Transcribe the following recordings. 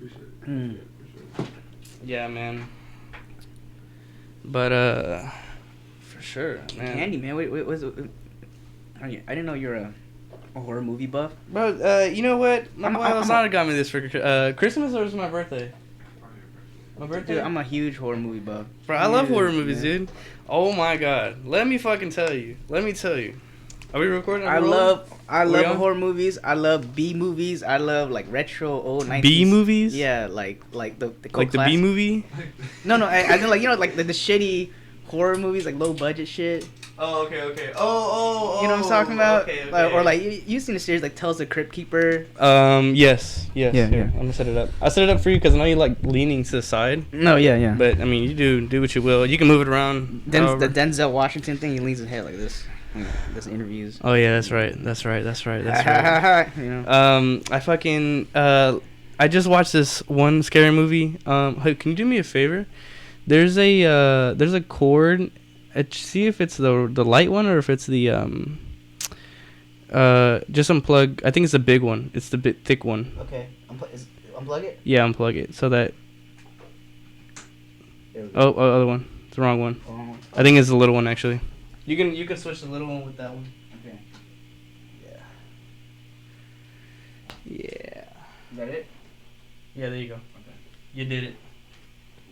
Appreciate it. Mm. For sure. Yeah, man. But for sure, man. Candy, man. Wait, I didn't know you're a horror movie buff. Bro, you know what? My boy I'm Lasana got me this for Christmas, or was it my birthday? My birthday? Dude, I'm a huge horror movie buff. Bro, I love Huge, horror movies, man. dude. Oh my god. Let me fucking tell you. Let me tell you. Are we recording? I we love on? horror movies. I love B movies. I love like retro old 90s. B movies? Yeah, like the Like the class- B movie? No, I mean like like the shitty horror movies, like low budget shit. Oh, okay. Oh. You know what I'm talking about? Okay. Or like you seen the series like Tales of the Crypt Keeper? Yes. Yeah. I'm gonna set it up. I set it up for you because I know you like leaning to the side. No, yeah. But I mean, you do what you will. You can move it around. The however. Denzel Washington thing, he leans his head like this. Does interviews. Oh yeah, that's right. You know. I fucking I just watched this one scary movie. Hey, can you do me a favor? There's a cord. See if it's the light one or if it's the just unplug. I think it's the big one. It's the bit thick one. Okay, unplug it. Yeah, unplug it so that. Oh, other one. It's the wrong one. I think it's the little one actually. You can switch the little one with that one. Okay. Yeah. Is that it? Yeah, there you go. Okay. You did it.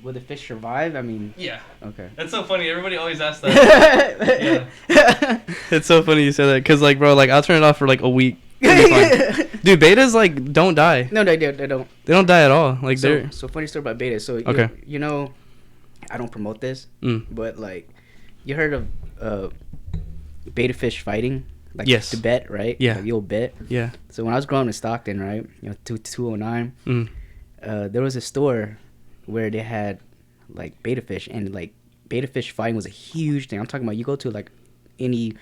Will the fish survive? I mean. Yeah. Okay. That's so funny. Everybody always asks that. Yeah. It's so funny you said that because like, bro, like I'll turn it off for like a week. Dude, betas like don't die. No, they don't. They don't die at all. Like they're. So funny story about beta. So Okay. You know, I don't promote this, Mm. but like, you heard of beta fish fighting? Like Yes. Tibet, right? Yeah. Like the old bet. Yeah. So when I was growing up in Stockton, right, 209, Mm. there was a store where they had like beta fish, and like beta fish fighting was a huge thing. I'm talking about you go to like any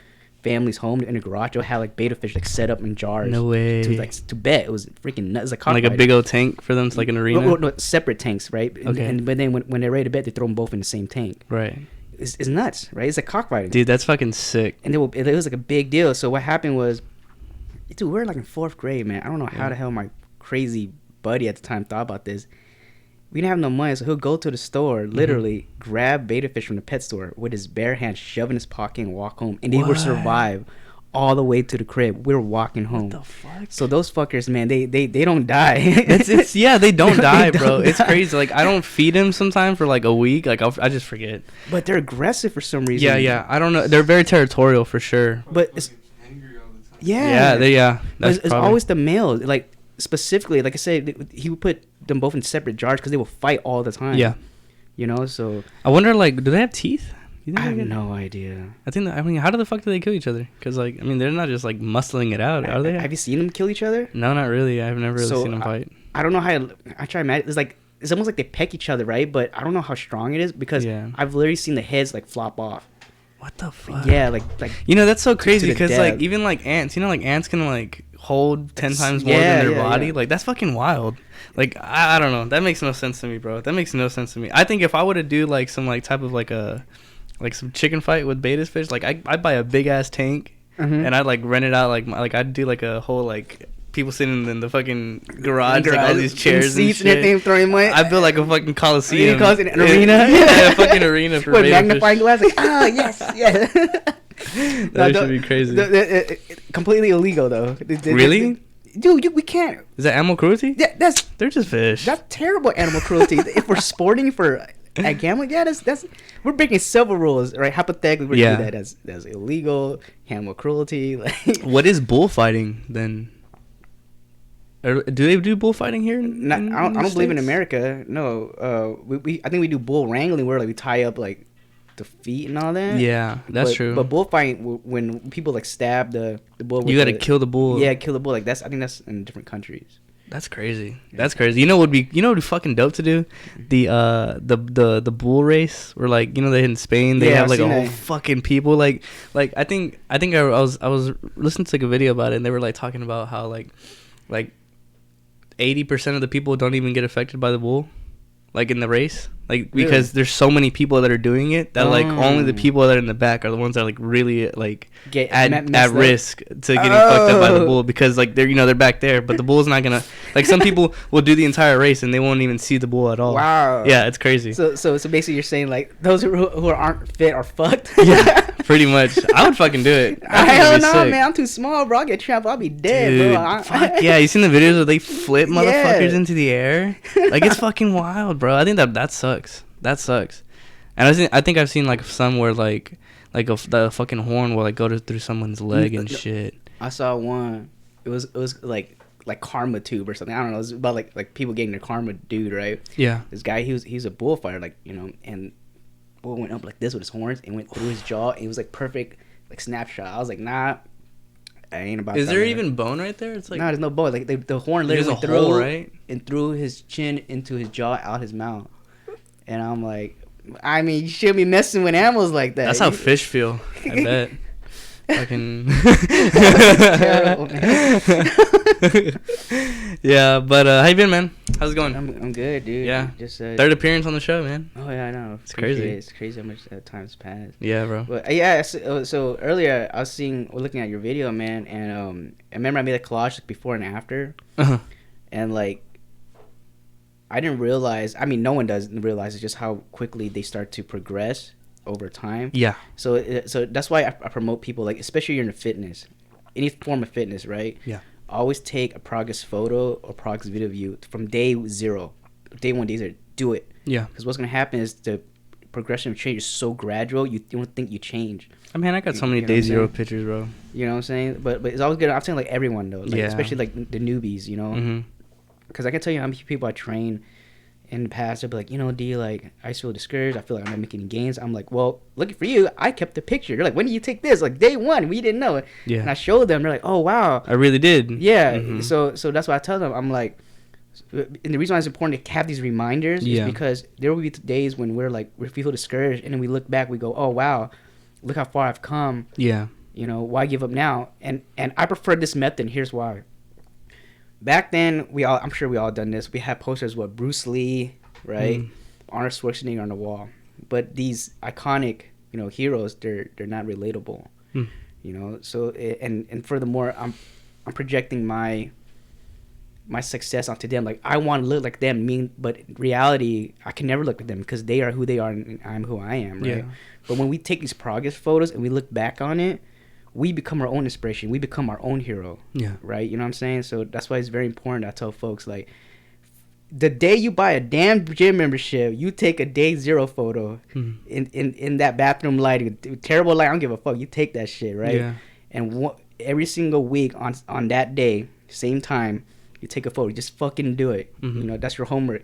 family's home in a garage, they'll have like beta fish like set up in jars. No way. To bet. It was freaking nuts. It was Like a big old tank for them. It's like an arena. No, separate tanks, right? Okay. But then when they're ready to bet, they throw them both in the same tank. Right. It's nuts, right? It's like cockfighting. Dude, that's fucking sick. And it was like a big deal. So what happened was, dude, we were like in 4th grade, man. I don't know how the hell my crazy buddy at the time thought about this. We didn't have no money, so he'll go to the store, literally grab beta fish from the pet store with his bare hands, shove in his pocket, and walk home. And they would survive all the way to the crib. We were walking home. What the fuck? So those fuckers, man, they don't die. Yeah, they don't die, They bro. don't It's die. crazy. Like I don't feed him sometimes for like a week. Like I just forget. But they're aggressive for some reason. Yeah. I don't know. They're very territorial for sure. But it's, Angry all the time. yeah. Yeah. But That's it's probably- always the male. Like specifically, like I said, he would put them both in separate jars because they will fight all the time. Yeah. You know, so I wonder, like, do they have teeth? You think I have they get- no idea. I mean, how the fuck do they kill each other? Because, like, I mean, they're not just, like, muscling it out, are they? Have you seen them kill each other? No, not really. I've never really So, seen them fight. I don't know how. I try to imagine. It's like it's almost like they peck each other, right? But I don't know how strong it is because Yeah. I've literally seen the heads like flop off. What the fuck? Yeah, like You know, that's so crazy the because, death. like, even, like, ants, you know, like, ants can, like, hold 10 times more Yeah, than their yeah, body. yeah. Like, that's fucking wild. Like, I don't know. That makes no sense to me, bro. That makes no sense to me. I think if I were to do, like, some, like, type of, like, some chicken fight with beta fish, like, I'd buy a big-ass tank and I'd, like, rent it out. Like, I'd do, like, a whole, like, people sitting in the fucking garage, like, all these chairs and seats shit. and everything, throwing money. I built, like, a fucking coliseum. You call it an arena? Yeah, a fucking arena for with beta magnifying fish. glass, like yes, yeah. That should be crazy. Completely illegal though. Really? Dude, we can't. Is that animal cruelty? Yeah, They're just fish. that's terrible animal cruelty. If we're sporting for at gambling, yeah, that's we're breaking several rules, right? Hypothetically, we're doing that that's illegal animal cruelty. Like, What is bullfighting then? Do they do bullfighting here? I don't believe in America. No, we I think we do bull wrangling where like we tie up like the feet and all that. Yeah, that's true. But bullfighting, when people like stab the bull, with You gotta kill the bull. Yeah, kill the bull. Like I think that's in different countries. That's crazy. That's crazy. You know what would be fucking dope to do? The bull race where, like, you know, they in Spain they Yeah, have I've like a seen whole that. fucking people like I think I was listening to like a video about it and they were like talking about how like 80% of the people don't even get affected by the bull. like in the race, like because there's so many people that are doing it that like only the people that are in the back are the ones that are like really like at risk to getting fucked up by the bull, because like they're back there, but the bull's not gonna, like some people will do the entire race and they won't even see the bull at all. Wow. Yeah, it's crazy. So basically you're saying like those who aren't fit are fucked. Yeah, pretty much. I would fucking do it. Hell no, man. I'm too small, bro. I'll get trapped. I'll be dead, dude, bro. Fuck yeah. You seen the videos where they flip motherfuckers into the air? Like, it's fucking wild, bro. I think that sucks. That sucks. And I think I've seen like some where like the fucking horn will like go through someone's leg and shit. I saw one. It was like karma tube or something. I don't know. It was about like people getting their karma, dude. Right? Yeah. This guy, he's a bullfighter, like, you know, and bull went up like this with his horns and went through his jaw. And it was like perfect, like snapshot. I was like, nah, I ain't about. Is there even bone right there? It's like, no, there's no bone. Like the horn literally went through, hole, right? And through his chin into his jaw, out his mouth. And I'm like, I mean, you shouldn't be messing with animals like that. That's how fish feel, I bet. Fucking terrible, man. Yeah, but how you been, man? How's it going? I'm good, dude. Yeah, just third appearance on the show, man. Oh yeah, I know. It's crazy. It's crazy how much time's passed. Yeah, bro. But yeah, so earlier I was looking at your video, man, and I remember I made a collage like, before and after, and like I didn't realize. I mean, no one doesn't realize just how quickly they start to progress over time. Yeah. So that's why I promote people, like, especially you're in fitness, any form of fitness, right? Yeah. Always take a progress photo or progress video of you from day 0, day 1, day 0. Do it. Yeah. Because what's gonna happen is the progression of change is so gradual. You don't think you change. I mean, I got so many day 0 pictures, bro. You know what I'm saying? But it's always good. I'm saying like everyone though, like, especially like the newbies, you know. Because I can tell you how many people I train in the past. They'll be like, you know, D, like, I feel discouraged. I feel like I'm not making any gains. I'm like, well, looking for you, I kept the picture. They're like, when did you take this? Like, day 1, we didn't know it. Yeah. And I showed them. They're like, oh, wow. I really did. Yeah. So that's why I tell them. I'm like, and the reason why it's important to have these reminders is because there will be days when we feel discouraged, and then we look back, we go, oh, wow, look how far I've come. Yeah. You know, why give up now? And I prefer this method, and here's why. Back then, I'm sure we all done this. We had posters with Bruce Lee, right? Arnold Schwarzenegger on the wall. But these iconic, you know, heroes, they're not relatable. You know, so and furthermore, I'm projecting my success onto them. Like, I want to look like them, but in reality, I can never look like them because they are who they are and I'm who I am, right? Yeah. But when we take these progress photos and we look back on it, we become our own inspiration. We become our own hero. Yeah. Right? You know what I'm saying? So that's why it's very important. I tell folks, like, the day you buy a damn gym membership, you take a day 0 photo in that bathroom lighting, terrible light. I don't give a fuck. You take that shit, right? Yeah. And every single week on that day, same time, you take a photo. Just fucking do it. You know, that's your homework.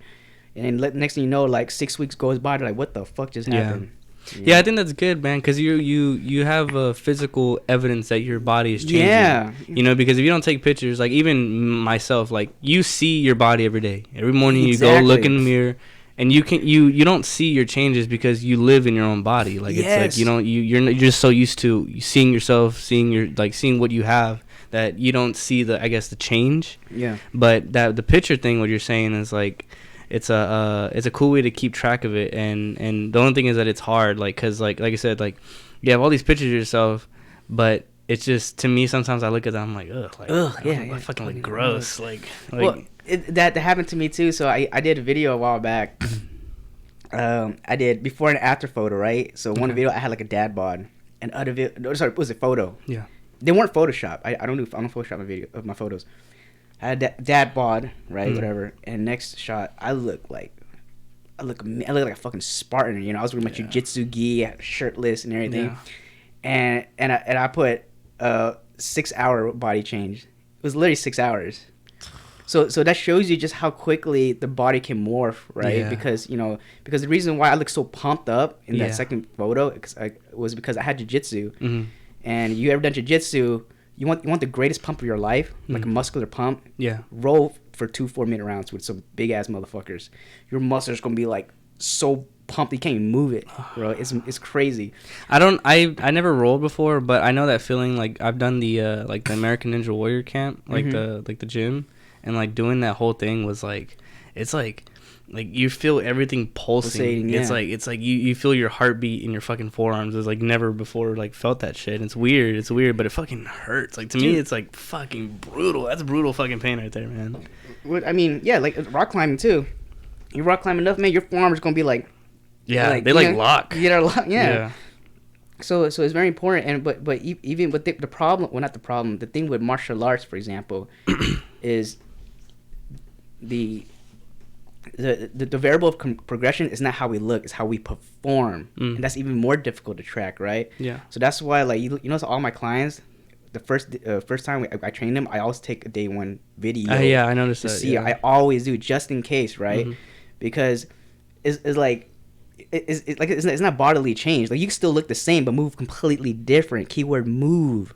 And then next thing you know, like 6 weeks goes by, they're like, what the fuck just happened? Yeah, I think that's good, man, because you have physical evidence that your body is changing. Yeah. You know, because if you don't take pictures, like even myself, like you see your body every day. Every morning you go look in the mirror, and you don't see your changes because you live in your own body. Like it's like you're just so used to seeing yourself, seeing what you have, that you don't see the change. Yeah. But the picture thing, what you're saying is like, it's a cool way to keep track of it, and the only thing is that it's hard, like, cause like I said, like, you have all these pictures of yourself, but it's just, to me, sometimes I look at them, I'm like, I fucking like gross, like well, that happened to me too. So I did a video a while back. I did before and after photo, right? So one video I had like a dad bod, and other video, sorry, it was a photo. Yeah, they weren't Photoshop. I don't Photoshop my photos. I had dad bod, right, whatever. And next shot, I look like a fucking Spartan. You know, I was wearing my jiu-jitsu gi, shirtless and everything. Yeah. And I put 6-hour body change. It was literally 6 hours. So that shows you just how quickly the body can morph, right? Yeah. Because the reason why I look so pumped up in that second photo was because I had jiu-jitsu. And you ever done jiu-jitsu? You want the greatest pump of your life, like a muscular pump. Yeah. Roll for 2 4-minute rounds with some big ass motherfuckers. Your muscles gonna be like so pumped you can't even move it, bro. It's crazy. I never rolled before, but I know that feeling. Like, I've done the American Ninja Warrior camp, like the gym, and like doing that whole thing was like, it's like you feel everything pulsing. Yeah. It's like you feel your heartbeat in your fucking forearms. It's like never before like felt that shit. It's weird, but it fucking hurts. Like to me, it's like fucking brutal. That's brutal fucking pain right there, man. I mean, yeah, like rock climbing too. You rock climb enough, man, your forearms gonna be like, yeah, they like lock. You know, lock, yeah. So it's very important, and but even but the problem, well, not the problem, the thing with martial arts, for example, is the variable of progression is not how we look, it's how we perform, and that's even more difficult to track, right? Yeah. So that's why, like, you know, so all my clients, the first time I train them, I always take a day one video. Yeah, I noticed to that. see, yeah. I always do, just in case, right? Because it's like. It's not bodily change. Like, you can still look the same, but move completely different. Keyword move.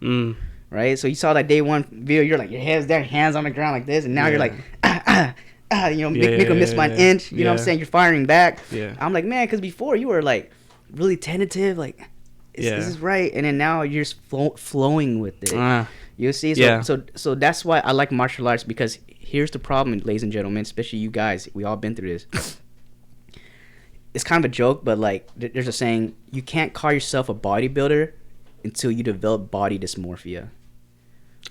Right? So you saw that day one video, you're like, your head's down, hands on the ground like this, and now you're like, you know, make them miss by an inch. You know what I'm saying? You're firing back. Yeah. I'm like, man, because before you were like really tentative, like, this is right, and then now you're just flowing with it. You see? So that's why I like martial arts, because here's the problem, ladies and gentlemen, especially you guys. We all been through this. It's kind of a joke, but like, there's a saying: you can't call yourself a bodybuilder until you develop body dysmorphia.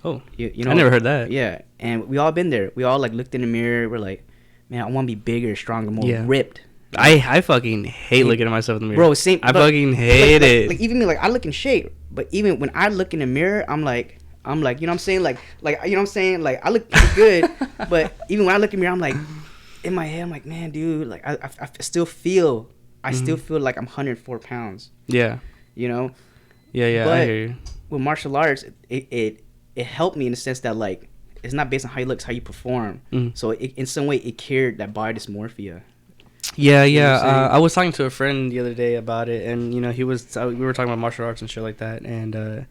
Oh, you know, I never heard that. Yeah, and we all been there. We all like looked in the mirror. We're like, man, I want to be bigger, stronger, more ripped. I fucking hate looking at myself in the mirror. Bro, same. I fucking hate it. Like even me, like, I look in shape, but even when I look in the mirror, I'm like, you know what I'm saying? Like, you know what I'm saying? Like, I look pretty good, but even when I look in the mirror, I'm like, in my head, I'm like, man, dude, like, I still feel like I'm 104 pounds. Yeah. You know? Yeah, but I hear you. With martial arts, it helped me in the sense that, like, it's not based on how you look, it's how you perform. So in some way, it cured that body dysmorphia. Yeah. I was talking to a friend the other day about it, and you know, we were talking about martial arts and shit like that, and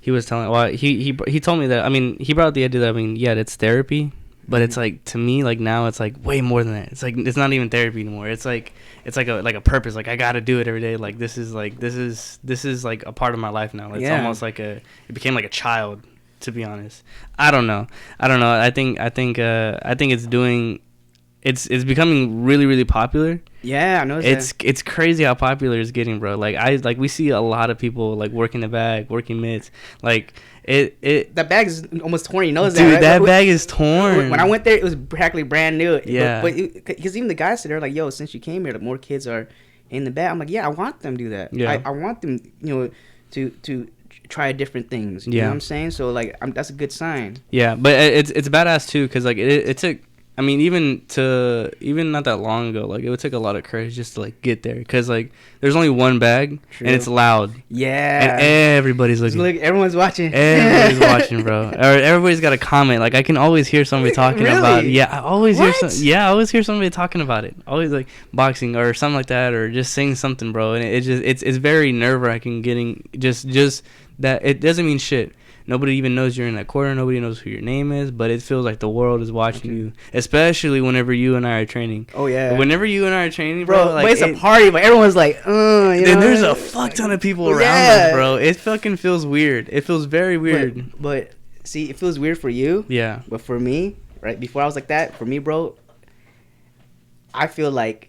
he was telling, well, he told me that, I mean, he brought up the idea that, I mean, yeah, it's therapy, but it's like, to me, like, now it's like way more than that. It's like, it's not even therapy anymore. It's like a purpose. Like, I gotta do it every day. Like, this is like a part of my life now. It's almost like it became like a child, to be honest. I don't know. I think it's becoming really, really popular. Yeah, I know. It's crazy how popular it's getting, bro. Like, we see a lot of people like working the bag, working mitts. Like, that bag is almost torn. You know that, dude, right? That bag is torn. When I went there, it was practically brand new. Yeah. But because even the guys said, they're like, yo, since you came here, the more kids are in the bag. I'm like, yeah, I want them to do that. Yeah. I want them, you know, to try different things. You know what I'm saying? So, like, that's a good sign. Yeah, but it's badass too, because like it took, I mean, even not that long ago, like, it would take a lot of courage just to like get there, because like there's only one bag. True. And it's loud. Yeah. And everybody's looking. Look, everyone's watching. Everybody's watching, bro. Or everybody's got a comment. Like, I can always hear somebody talking about it. Yeah, I always hear somebody talking about it. Always like boxing or something like that, or just saying something, bro. And it's very nerve-wracking getting just that. It doesn't mean shit. Nobody even knows you're in that corner. Nobody knows who your name is, but it feels like the world is watching you, especially whenever you and I are training. Oh, yeah. Whenever you and I are training, bro, like, but it's a party, but everyone's like, you know, there's a fuck ton of people around us, bro. It fucking feels weird. It feels very weird. But see, it feels weird for you. Yeah. But for me, right, before I was like that, for me, bro, I feel like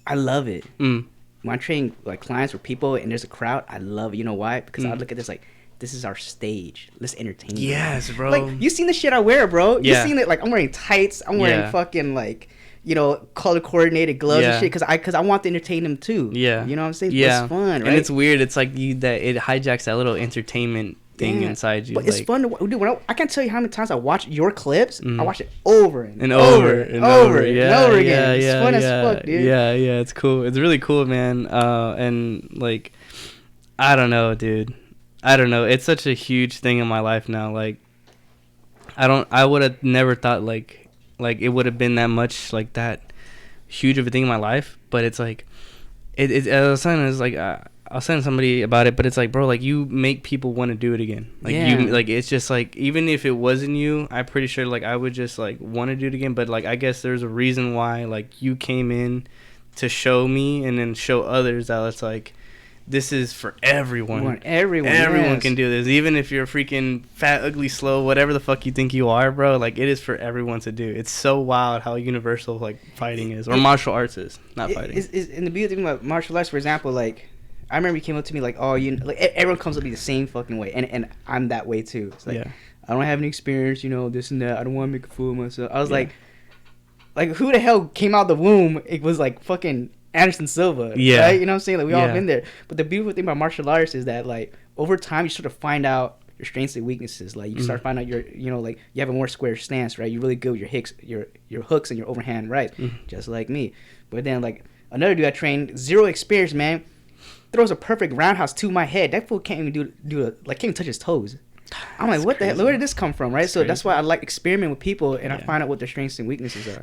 I love it. When I train like clients or people and there's a crowd, I love it. You know why? Because I look at this like, this is our stage. Let's entertain. Yes, bro. Like, you seen the shit I wear, bro. Yeah. You seen it? Like, I'm wearing tights. I'm wearing fucking, like, you know, color coordinated gloves and shit. Because I want to entertain them too. Yeah. You know what I'm saying? Yeah. It's fun, right? And it's weird. It's like it hijacks that little entertainment thing inside you. But it's fun to do. I can't tell you how many times I watch your clips. I watch it over and over and over again. It's fun as fuck, dude. Yeah, it's cool. It's really cool, man. And like, I don't know, dude. I don't know. It's such a huge thing in my life now. Like, I would have never thought like it would have been that much, like, that huge of a thing in my life. But it's like, I was saying somebody about it, but it's like, bro, like, you make people want to do it again. Like, it's just like, even if it wasn't you, I'm pretty sure like I would just like want to do it again. But like, I guess there's a reason why like you came in to show me and then show others that it's like, this is for everyone. Everyone can do this, even if you're freaking fat, ugly, slow, whatever the fuck you think you are, bro. Like, it is for everyone to do. It's so wild how universal like fighting is, or martial arts is, not fighting. And the beautiful thing about martial arts, for example, like I remember you came up to me like, oh, you like everyone comes up to me the same fucking way, and I'm that way too. It's like, I don't have any experience, you know, this and that. I don't want to make a fool of myself. I was like who the hell came out the womb? It was like fucking Anderson Silva, right? You know what I'm saying? Like, we all been there. But the beautiful thing about martial arts is that, like, over time, you sort of find out your strengths and weaknesses. Like, you start finding out your, you know, like, you have a more square stance, right? You're really good with your hooks and your overhand right, just like me. But then, like, another dude I trained, zero experience, man, throws a perfect roundhouse to my head. That fool can't even can't even touch his toes. I'm like, what the hell? Where did this come from, right? So that's why I like experiment with people, and I find out what their strengths and weaknesses are.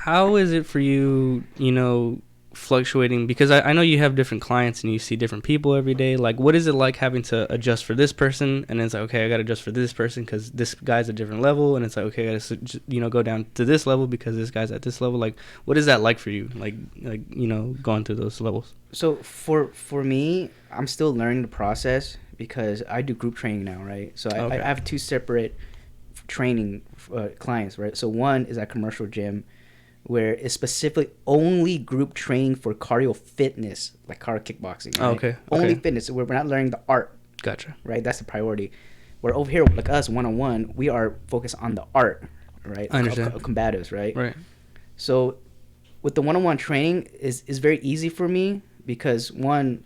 How is it for you, you know, fluctuating? Because I know you have different clients and you see different people every day. Like, what is it like having to adjust for this person, and then it's like, okay, I got to adjust for this person because this guy's a different level, and it's like, okay, I got to, you know, go down to this level because this guy's at this level. Like, what is that like for you? Like you know, going through those levels. So for me, I'm still learning the process because I do group training now, right? So I have two separate training clients, right? So one is at commercial gym, where it's specifically only group training for cardio fitness, like cardio kickboxing. Right? Only fitness. So we're not learning the art. Gotcha. Right? That's the priority. Where over here, like us, one-on-one, we are focused on the art, right? I understand. Of combatives, right? Right. So with the one-on-one training is very easy for me because, one,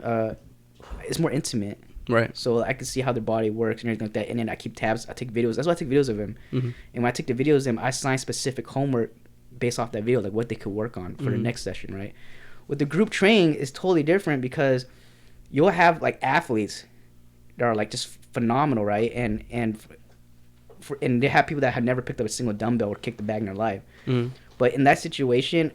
it's more intimate. Right. So I can see how their body works and everything like that. And then I keep tabs. I take videos. That's why I take videos of them. And when I take the videos of them, I assign specific homework based off that video, like what they could work on for the next session, right? With the group training, is totally different because you'll have like athletes that are like just phenomenal, right? And they have people that have never picked up a single dumbbell or kicked the bag in their life. But in that situation,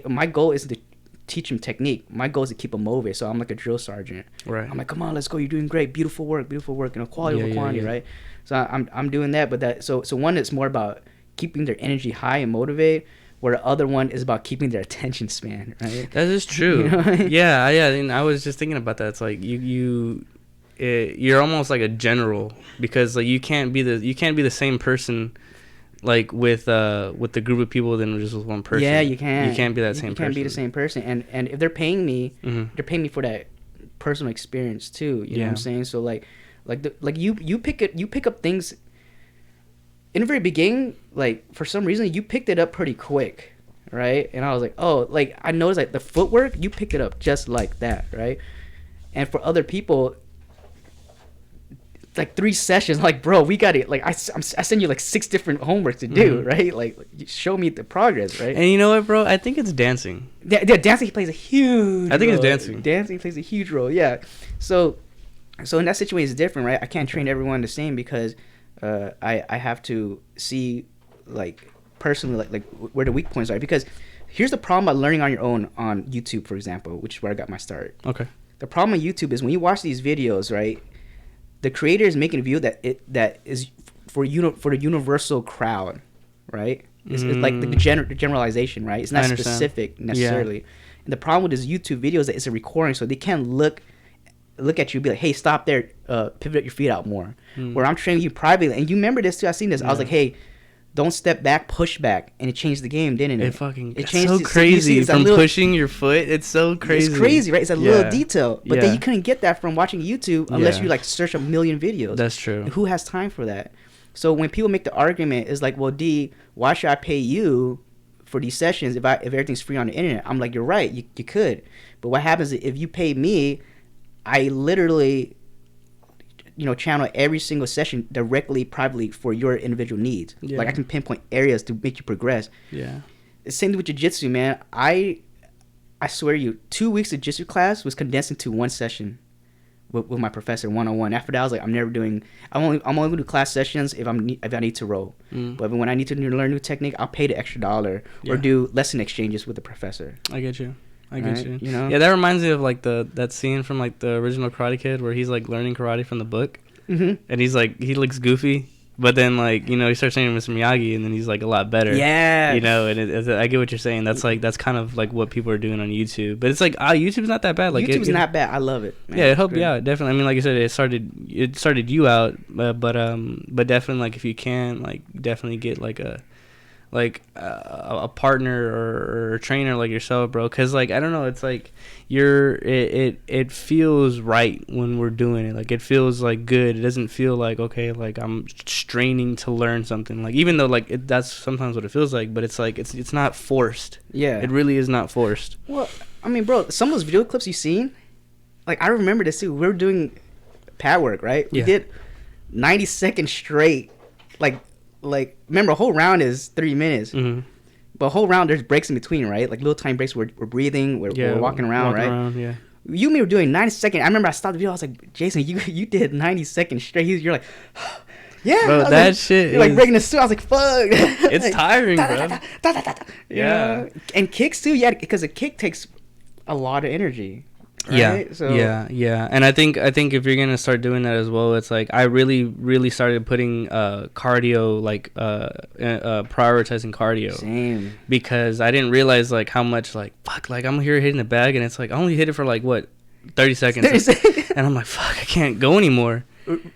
my goal isn't to teach them technique. My goal is to keep them motivated. So I'm like a drill sergeant. Right. I'm like, come on, let's go. You're doing great. Beautiful work. You know, quality over quantity, right? So I'm doing that. But so one is more about keeping their energy high and motivated, where the other one is about keeping their attention span, right? That is true. You know? Yeah. And I was just thinking about that. It's like you're almost like a general because like you can't be the same person like with the group of people than just with one person. Yeah, you can't. You can't be that same person. You can't be the same person. And if they're paying me, they're paying me for that personal experience too. You know what I'm saying? So you pick up things in the very beginning. Like for some reason you picked it up pretty quick, right? And I was like, oh, like I noticed like the footwork, you picked it up just like that, right? And for other people, like 3 sessions, like, bro, we got it. Like I send you like 6 different homeworks to do, right? Like show me the progress, right? And you know what, bro? I think it's dancing. Yeah, dancing plays a huge I think role. It's dancing. Dancing plays a huge role, yeah. So in that situation it's different, right? I can't train everyone the same because I have to see like personally like where the weak points are. Because here's the problem about learning on your own on YouTube, for example, which is where I got my start. Okay. The problem on YouTube is when you watch these videos, right? The creator is making a view that is for the universal crowd, right? It's like the generalization, right? It's not specific necessarily. Yeah. And the problem with his YouTube videos is that it's a recording, so they can't look at you and be like, hey, stop there, pivot your feet out more. Where I'm training you privately, and you remember this too, I've seen this. I was like, hey, don't step back, push back, and it changed the game, didn't it? It changed so crazy from pushing your foot. It's so crazy. It's crazy, right? It's a little detail, but then you couldn't get that from watching YouTube unless you like search a million videos. That's true. And who has time for that? So when people make the argument, it's like, well, D, why should I pay you for these sessions if everything's free on the internet? I'm like, you're right, you could, but what happens if you pay me? I literally, channel every single session directly, privately for your individual needs. Yeah. Like I can pinpoint areas to make you progress. Yeah. Same thing with jiu-jitsu, man. I swear to you, 2 weeks of jiu-jitsu class was condensed into 1 session with my professor, one-on-one. After that, I was like, I'm only gonna do class sessions if I need to roll. But when I need to learn new technique, I'll pay the extra $1 or do lesson exchanges with the professor. I get you. Yeah, that reminds me of like that scene from like the original Karate Kid where he's like learning karate from the book, and he's like he looks goofy, But then, like, you know, you start saying Mr. Miyagi, and then he's like a lot better. Yeah. You know, and I get what you're saying. That's kind of like what people are doing on YouTube. But it's like, YouTube's not that bad. Like, YouTube's not bad. I love it. Man. Yeah, it helped. Yeah, definitely. I mean, like I said, it started you out, but definitely, like, if you can, like, definitely get like a partner or a trainer like yourself, bro. Because, like, I don't know, it's like it feels right when we're doing it. Like, it feels like good. It doesn't feel like, okay, like I'm straining to learn something. Like, even though, like, that's sometimes what it feels like, but it's like it's not forced. Yeah, it really is not forced. Well, I mean, bro, some of those video clips you've seen, like, I remember this too. We were doing pad work, right? We did 90 seconds straight, like remember, a whole round is 3 minutes, but a whole round there's breaks in between, right? Like little tiny breaks. We're breathing, we're walking around, right? You and me were doing 90 seconds. I remember I stopped the video. I was like, Jason, you did 90 seconds straight. You're like, yeah, bro, that like, shit. You're like breaking the suit. I was like, fuck. It's like, tiring, bro. Yeah, and kicks too. Yeah, because a kick takes a lot of energy. Right? Yeah. And I think if you're gonna start doing that as well, it's like I really started putting cardio, like prioritizing cardio. Same. Because I didn't realize like how much like fuck, like I'm here hitting the bag and it's like I only hit it for like what 30 seconds. And I'm like, fuck, I can't go anymore.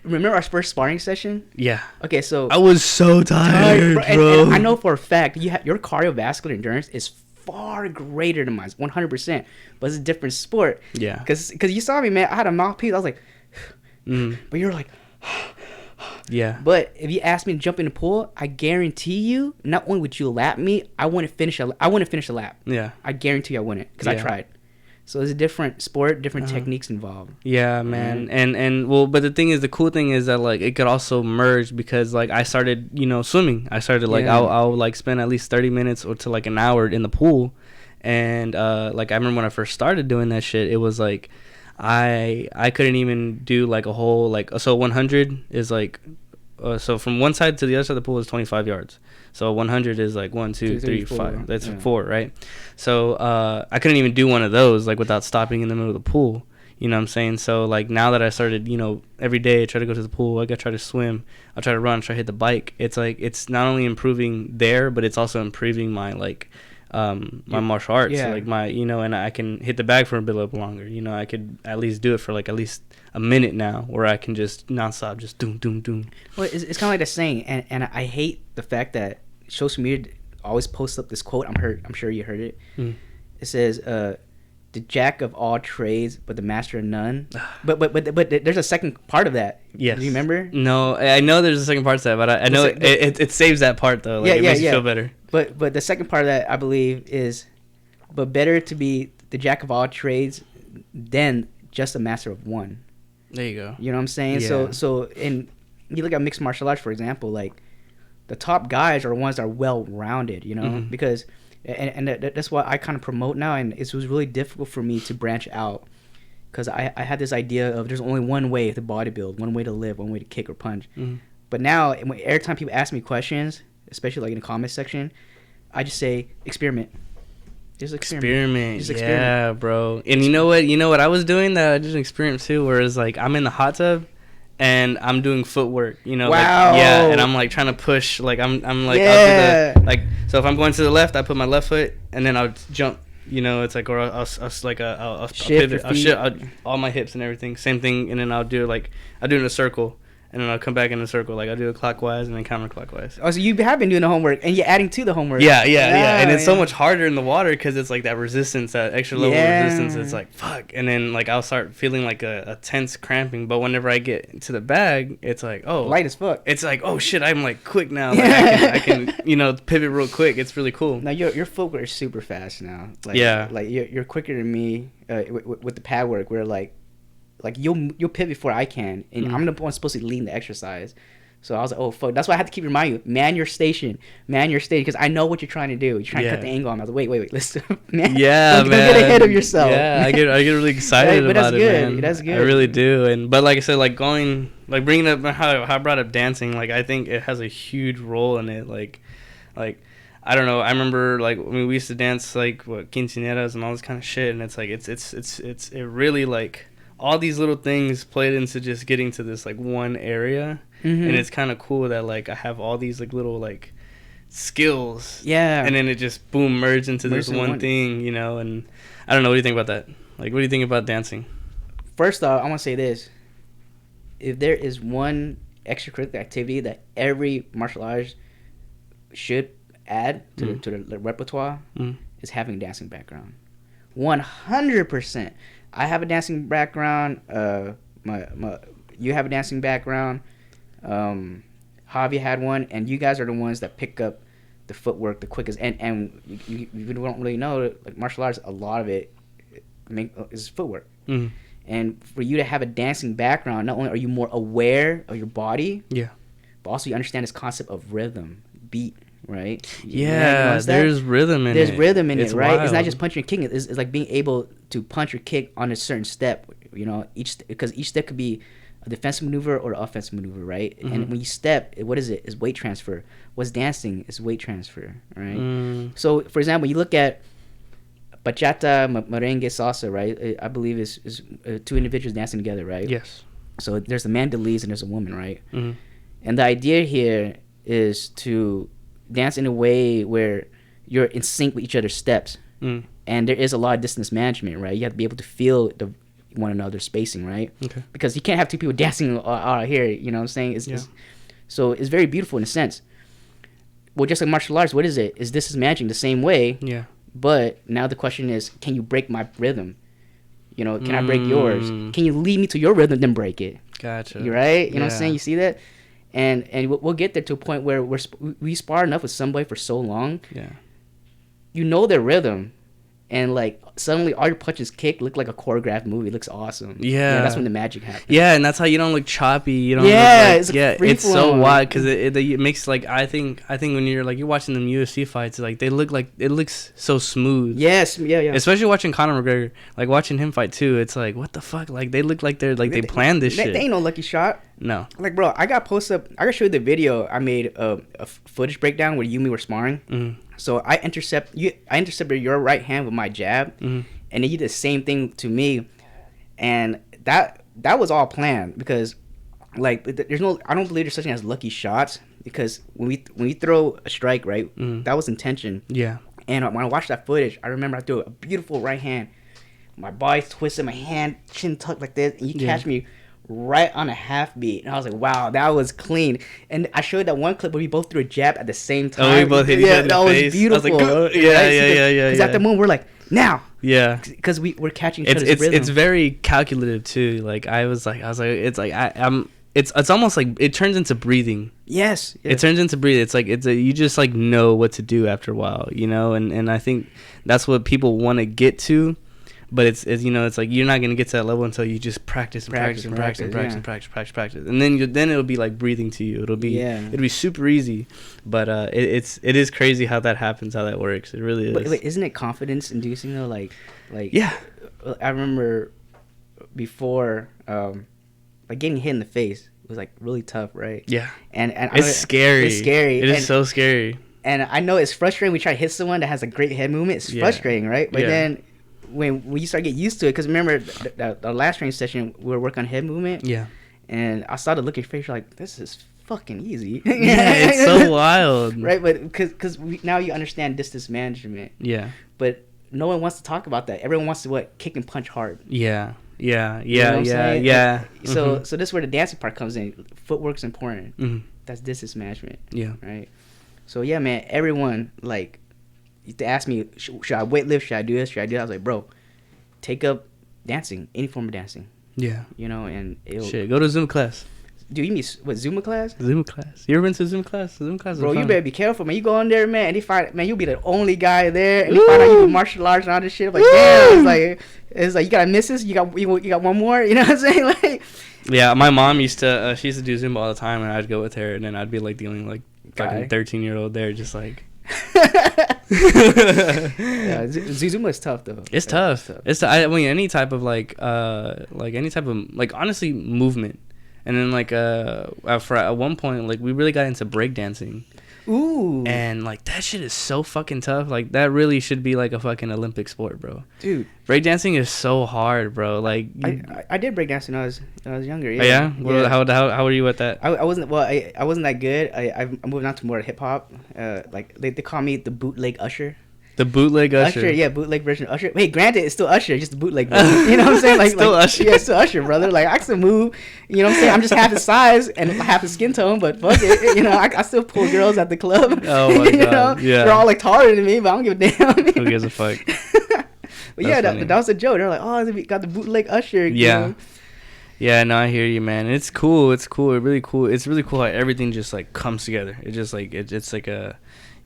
Remember our first sparring session? Yeah. Okay, so I was so tired, bro. And I know for a fact your cardiovascular endurance is far greater than mine, 100%. But it's a different sport. Yeah. Because you saw me, man. I had a mouthpiece. I was like, but you're like, yeah. But if you ask me to jump in the pool, I guarantee you, not only would you lap me, I wouldn't finish a lap. Yeah. I guarantee you I wouldn't, because I tried. So it's a different sport, different techniques involved. Yeah, man. And well, but the cool thing is that like it could also merge because like I started, you know, swimming. I started like I'll like spend at least 30 minutes or to like an hour in the pool. And like I remember when I first started doing that shit, it was like I couldn't even do like a whole like, so 100 is like so from one side to the other side of the pool is 25 yards. So 100 is like 1, 2, 3, 5. That's 4, right? So I couldn't even do one of those like without stopping in the middle of the pool. You know what I'm saying? So like now that I started, you know, every day I try to go to the pool, I gotta try to swim, I try to run, try to hit the bike. It's like it's not only improving there, but it's also improving my like my martial arts, like my, you know, and I can hit the bag for a bit longer. You know, I could at least do it for like at least a minute now, where I can just nonstop, just doom. Well, it's kind of like the saying, and I hate the fact that social media always posts up this quote. I'm sure you heard it. It says, "The jack of all trades, but the master of none." but there's a second part of that. Yes. Do you remember? No, I know there's a second part to that, but I know it saves that part though. Like, it makes you feel better. But the second part of that, I believe, is, but better to be the jack of all trades than just a master of one. There you go. You know what I'm saying? Yeah. So and you look at mixed martial arts, for example, like the top guys are the ones that are well-rounded, you know, because and that's what I kind of promote now, and it was really difficult for me to branch out because I had this idea of there's only one way to bodybuild, one way to live, one way to kick or punch. But now, every time people ask me questions, especially like in the comment section, I just say experiment. Just experiment. Yeah, bro. And you know what I was doing that I did an experiment too, whereas like I'm in the hot tub and I'm doing footwork, you know. Wow. Like, yeah, and I'm like trying to push, like I'm like I'll do the, like, so if I'm going to the left, I put my left foot and then I'll jump, you know. It's like, or I'll pivot, I'll shift all my hips and everything, same thing, and then I'll do it in a circle. And then I'll come back in a circle. Like, I'll do it clockwise and then counterclockwise. Oh, so you have been doing the homework, and you're adding to the homework. Yeah. And it's so much harder in the water because it's like that resistance, that extra level of resistance. It's like, fuck. And then, like, I'll start feeling like a tense cramping. But whenever I get into the bag, it's like, oh. Light as fuck. It's like, oh, shit, I'm, like, quick now. Like, I can, you know, pivot real quick. It's really cool. Now, your footwork is super fast now. Like, yeah. Like, you're quicker than me with the pad work, where, like you'll pivot before I can, and I'm the one supposed to lead the exercise. So I was like, oh fuck, that's why I had to keep reminding you, man your station, because I know what you're trying to do. You're trying to cut the angle on me. I was like, wait, listen, man. Don't get ahead of yourself. Yeah, I get really excited about it, man. That's good. I really do. But like I said, like bringing up how I brought up dancing, like I think it has a huge role in it. Like I don't know. I remember like when we used to dance like quinceañeras and all this kind of shit, and it's like it really like all these little things played into just getting to this like one area. And it's kind of cool that like I have all these like little like skills, and then it just boom merged into this one thing, you know. And I don't know, what do you think about that? Like, what do you think about dancing? First off, I want to say this: if there is one extracurricular activity that every martial artist should add to the repertoire, is having a dancing background. 100%. I have a dancing background. You have a dancing background. Javi had one, and you guys are the ones that pick up the footwork the quickest. And you don't really know, like martial arts, a lot of it is footwork. And for you to have a dancing background, not only are you more aware of your body, but also you understand this concept of rhythm, beat, right? There's rhythm in it. There's rhythm in it's it, right? wild. It's not just punching or kicking. It's like being able to punch or kick on a certain step, you know, because each step could be a defensive maneuver or an offensive maneuver, right? And when you step, what is it? It's weight transfer. What's dancing is weight transfer, right? So, for example, you look at bachata, merengue, salsa, right? I believe is two individuals dancing together, right? Yes. So there's a man that leads and there's a woman, right? And the idea here is to dance in a way where you're in sync with each other's steps. And there is a lot of distance management, right? You have to be able to feel one another's spacing, right? Okay. Because you can't have two people dancing out here, you know what I'm saying? So it's very beautiful in a sense. Well, just like martial arts, what is it? Is this is managing the same way? Yeah. But now the question is, can you break my rhythm? You know, can I break yours? Can you lead me to your rhythm, then break it? Gotcha. You right? You know what I'm saying? You see that? And we'll get there to a point where we spar enough with somebody for so long. Yeah. You know their rhythm, and like suddenly all your punches kick look like a choreographed movie. It looks awesome. Yeah. That's when the magic happens. Yeah, and that's how you don't look choppy. You don't. Yeah, look it's it's so wild because it makes like I think when you're watching them UFC fights, like it looks so smooth. Yes. Yeah. Especially watching Conor McGregor, like watching him fight too. It's like, what the fuck? Like they look like they planned this shit. They ain't no lucky shot. No. Like, bro, I got show you the video I made a footage breakdown where you and me were sparring. So I intercepted your right hand with my jab, and then you did the same thing to me, and that was all planned because, like, I don't believe there's such thing as lucky shots because when we throw a strike, right, that was intention. Yeah. And when I watched that footage, I remember I threw a beautiful right hand, my body twisted, my hand chin tucked like this, and you catch me right on a half beat, and I was like, wow, that was clean. And I showed that one clip where we both threw a jab at the same time. Oh, we both hit each other in the face. That was beautiful. I was like, oh, yeah. Because at the moment we're like, now. Yeah. Because we're catching each other's rhythm. It's very calculative too. Like it's almost like it turns into breathing. Yes. It turns into breathing. It's like you just like know what to do after a while, you know. And I think that's what people want to get to. But it's you know, it's like you're not gonna get to that level until you just practice, and then it'll be like breathing to you. It'll be super easy. But it is crazy how that happens, how that works. It really is. But isn't it confidence inducing though? Like yeah. I remember before like getting hit in the face was like really tough, right? Yeah. And it's scary. It's scary. It is so scary. And I know it's frustrating. We try to hit someone that has a great head movement. It's frustrating, right? But then when you start to get used to it, because remember the last training session we were working on head movement, and I saw the look in your face, you're like, this is fucking easy. It's so wild, right? But because now you understand distance management, but no one wants to talk about that. Everyone wants to kick and punch hard. You know so this is where the dancing part comes in. Footwork's important. That's distance management. Right. So yeah, man, everyone like to ask me, should I weightlift? Should I do this? Should I do that? I was like, bro, take up dancing, any form of dancing. Yeah. You know, and shit, go to Zumba class. Dude, you mean what, Zumba class? Zumba class. You ever been to Zumba class? Zumba class is bro, fun. You better be careful, man. You go in there, man, and they find, man, you'll be the only guy there, and they find out you do martial arts and all this shit. I'm like, damn, it's like you gotta miss this. You got one more. You know what I'm saying? Like, yeah, my mom used to she used to do Zumba all the time, and I'd go with her, and then I'd be like the only like fucking 13-year-old there, just like. Zumba is tough though. It's tough. I mean, any type of like honestly movement, and then like at one point like we really got into breakdancing. Ooh. And like that shit is so fucking tough. Like that really should be like a fucking Olympic sport, bro. Dude, breakdancing is so hard, bro. Like I did breakdancing when I was younger. Yeah. Oh, yeah? Yeah. How were you at that? I wasn't I wasn't that good. I moved on to more hip hop. Like they call me the bootleg usher. The bootleg Usher. Yeah, bootleg version of Usher. Wait, granted, it's still Usher, just the bootleg version. You know what I'm saying? Like, still like, Usher. Yeah, it's still Usher, brother. Like, I still move. You know what I'm saying? I'm just half his size and half his skin tone, but fuck it. You know, I still pull girls at the club. Oh, my God. Yeah. They're all, like, taller than me, but I don't give a damn. Who gives a fuck? But yeah, that was a joke. They're like, oh, we got the bootleg Usher. Yeah. You know? Yeah, no, I hear you, man. It's cool. It's really cool. It's really cool how everything just, like, comes together. It just, like, it's like a...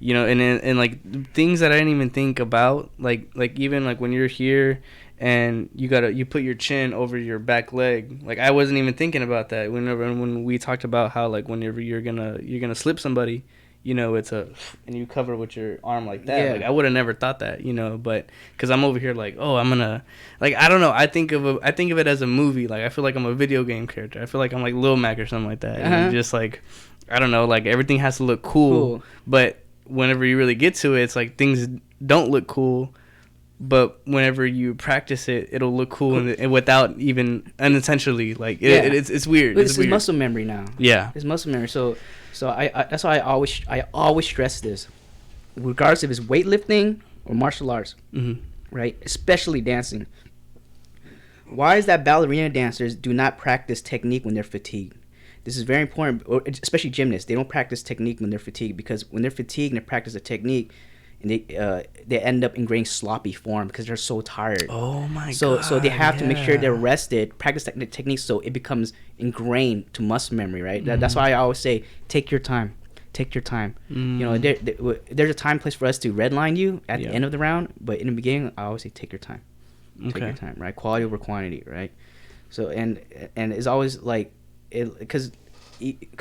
You know, and like things that I didn't even think about, like even like when you're here and you put your chin over your back leg, like I wasn't even thinking about that when we talked about how like whenever you're gonna slip somebody, you know, and you cover with your arm like that. Yeah. Like I would have never thought that, you know, but because I'm over here like, oh, I'm gonna, like, I don't know, I think of it as a movie. Like I feel like I'm a video game character. I feel like I'm like Lil Mac or something like that. And just like, I don't know, like everything has to look cool. But whenever you really get to it, it's like things don't look cool, but whenever you practice it, it'll look cool and without even unintentionally. Like it's weird. It's weird. Muscle memory now. Yeah, it's muscle memory. So I that's why I always stress this, regardless if it's weightlifting or martial arts, right? Especially dancing. Why is that ballerina dancers do not practice technique when they're fatigued? This is very important, especially gymnasts. They don't practice technique when they're fatigued, because when they're fatigued and they practice a technique, and they end up ingrained sloppy form because they're so tired. Oh my god! So they have to make sure they're rested, practice techniques, so it becomes ingrained to muscle memory, right? That's why I always say, take your time. Take your time. You know, there's a time place for us to redline you at the end of the round, but in the beginning, I always say, take your time. Take your time, right? Quality over quantity, right? So and it's always like. Because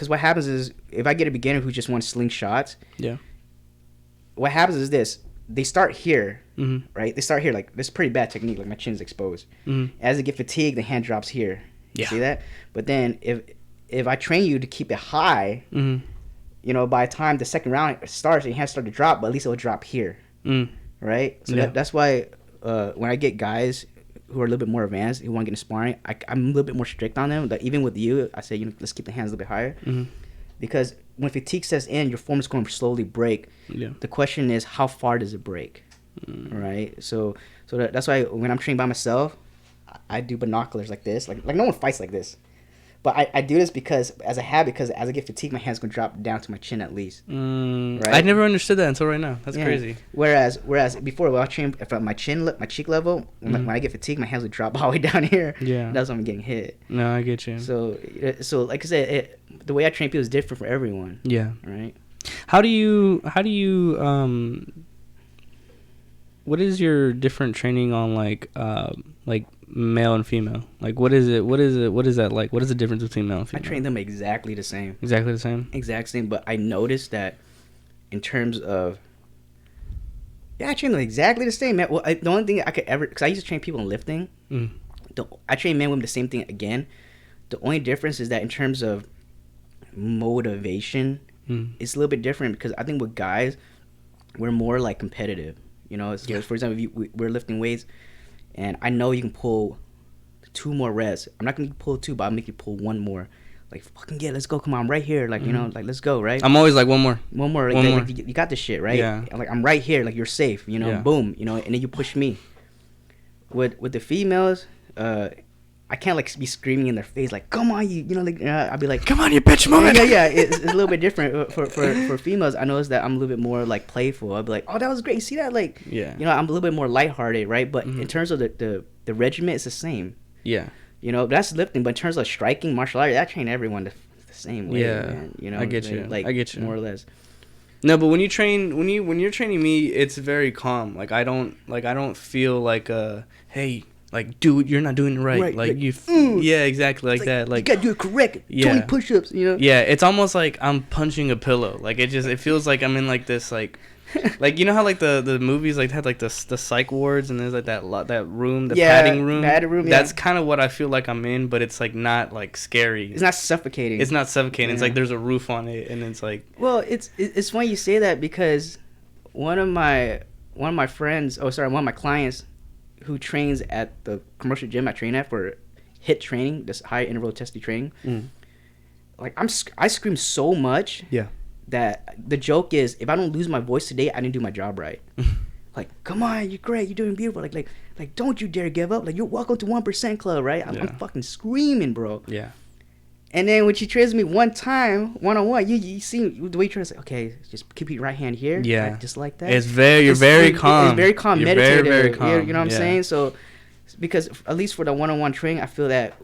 what happens is, if I get a beginner who just wants slingshots, what happens is this: they start here, right? They start here, like this is pretty bad technique, like my chin's exposed. As they get fatigued, the hand drops here. You see that? But then if I train you to keep it high, you know, by the time the second round starts, your hands start to drop, but at least it'll drop here, right? So that's why when I get guys who are a little bit more advanced, who want to get in sparring, I'm a little bit more strict on them. Like even with you, I say, you know, let's keep the hands a little bit higher, because when fatigue sets in, your form is going to slowly break. The question is, how far does it break, right? So that's why when I'm training by myself, I do binoculars like this. Like no one fights like this. But I do this because as I get fatigued, my hand's gonna drop down to my chin at least. Right? I never understood that until right now. That's crazy. Whereas before, when I train, if my cheek level, when I get fatigued, my hands would drop all the way down here. Yeah, that's when I'm getting hit. No, I get you. So like I said, the way I train people is different for everyone. Yeah. Right. How do you what is your different training on like male and female? Like what is it? What is that like? What is the difference between male and female? I train them exactly the same. Exactly the same? Exact same, but I noticed that in terms of I train them exactly the same, man. Well, the only thing I could ever, because I used to train people in lifting. I train men and women the same thing again. The only difference is that in terms of motivation, it's a little bit different, because I think with guys, we're more like competitive. You know, for example, if we're lifting weights, and I know you can pull 2 more reps. I'm not gonna pull 2, but I'll make you pull 1 more. Like, fucking let's go. Come on, I'm right here. Like, you know, like, let's go, right? I'm always like, one more. Like, you got this shit, right? Yeah. Like, I'm right here. Like, you're safe. You know, boom. You know, and then you push me. With the females, I can't like be screaming in their face like, come on, you know, like I'll be like, come on, you bitch, woman. Yeah. It's a little bit different for females. I noticed that I'm a little bit more like playful. I'll be like, oh, that was great. You see that? Like, you know, I'm a little bit more lighthearted, right? But in terms of the regimen, it's the same. Yeah. You know, that's lifting. But in terms of striking, martial arts, I train everyone the same way. Yeah. Man. You know, I get you. Like, I get you. More or less. No, but when you're training me, it's very calm. Like I don't feel like hey, like, dude, you're not doing it right. Like you, yeah, exactly, like that. Like you gotta do it correct. 20 push-ups, you know. Yeah, it's almost like I'm punching a pillow. Like it feels like I'm in like this like Like, you know how like the movies like had like the psych wards, and there's like that room, the Yeah, padding room. yeah. That's kind of what I feel like I'm in, but it's like not like scary. It's not suffocating. It's not suffocating. Yeah. It's like there's a roof on it, and it's like. Well, it's funny you say that, because one of my friends, one of my clients, who trains at the commercial gym I train at for HIIT training, this high interval intensity training. Like I scream so much. Yeah. That the joke is, if I don't lose my voice today, I didn't do my job right. Like, come on, you're great, you're doing beautiful. Like, don't you dare give up. Like, you're welcome to 1% Club, right? I'm fucking screaming, bro. Yeah. And then when she trains me one time, one-on-one, you see the way you try to say, okay, just keep your right hand here. Yeah. Right, just like that. You're very calm. It's very calm, you're meditative. Very calm. You know what I'm saying? So, because at least for the one-on-one training, I feel that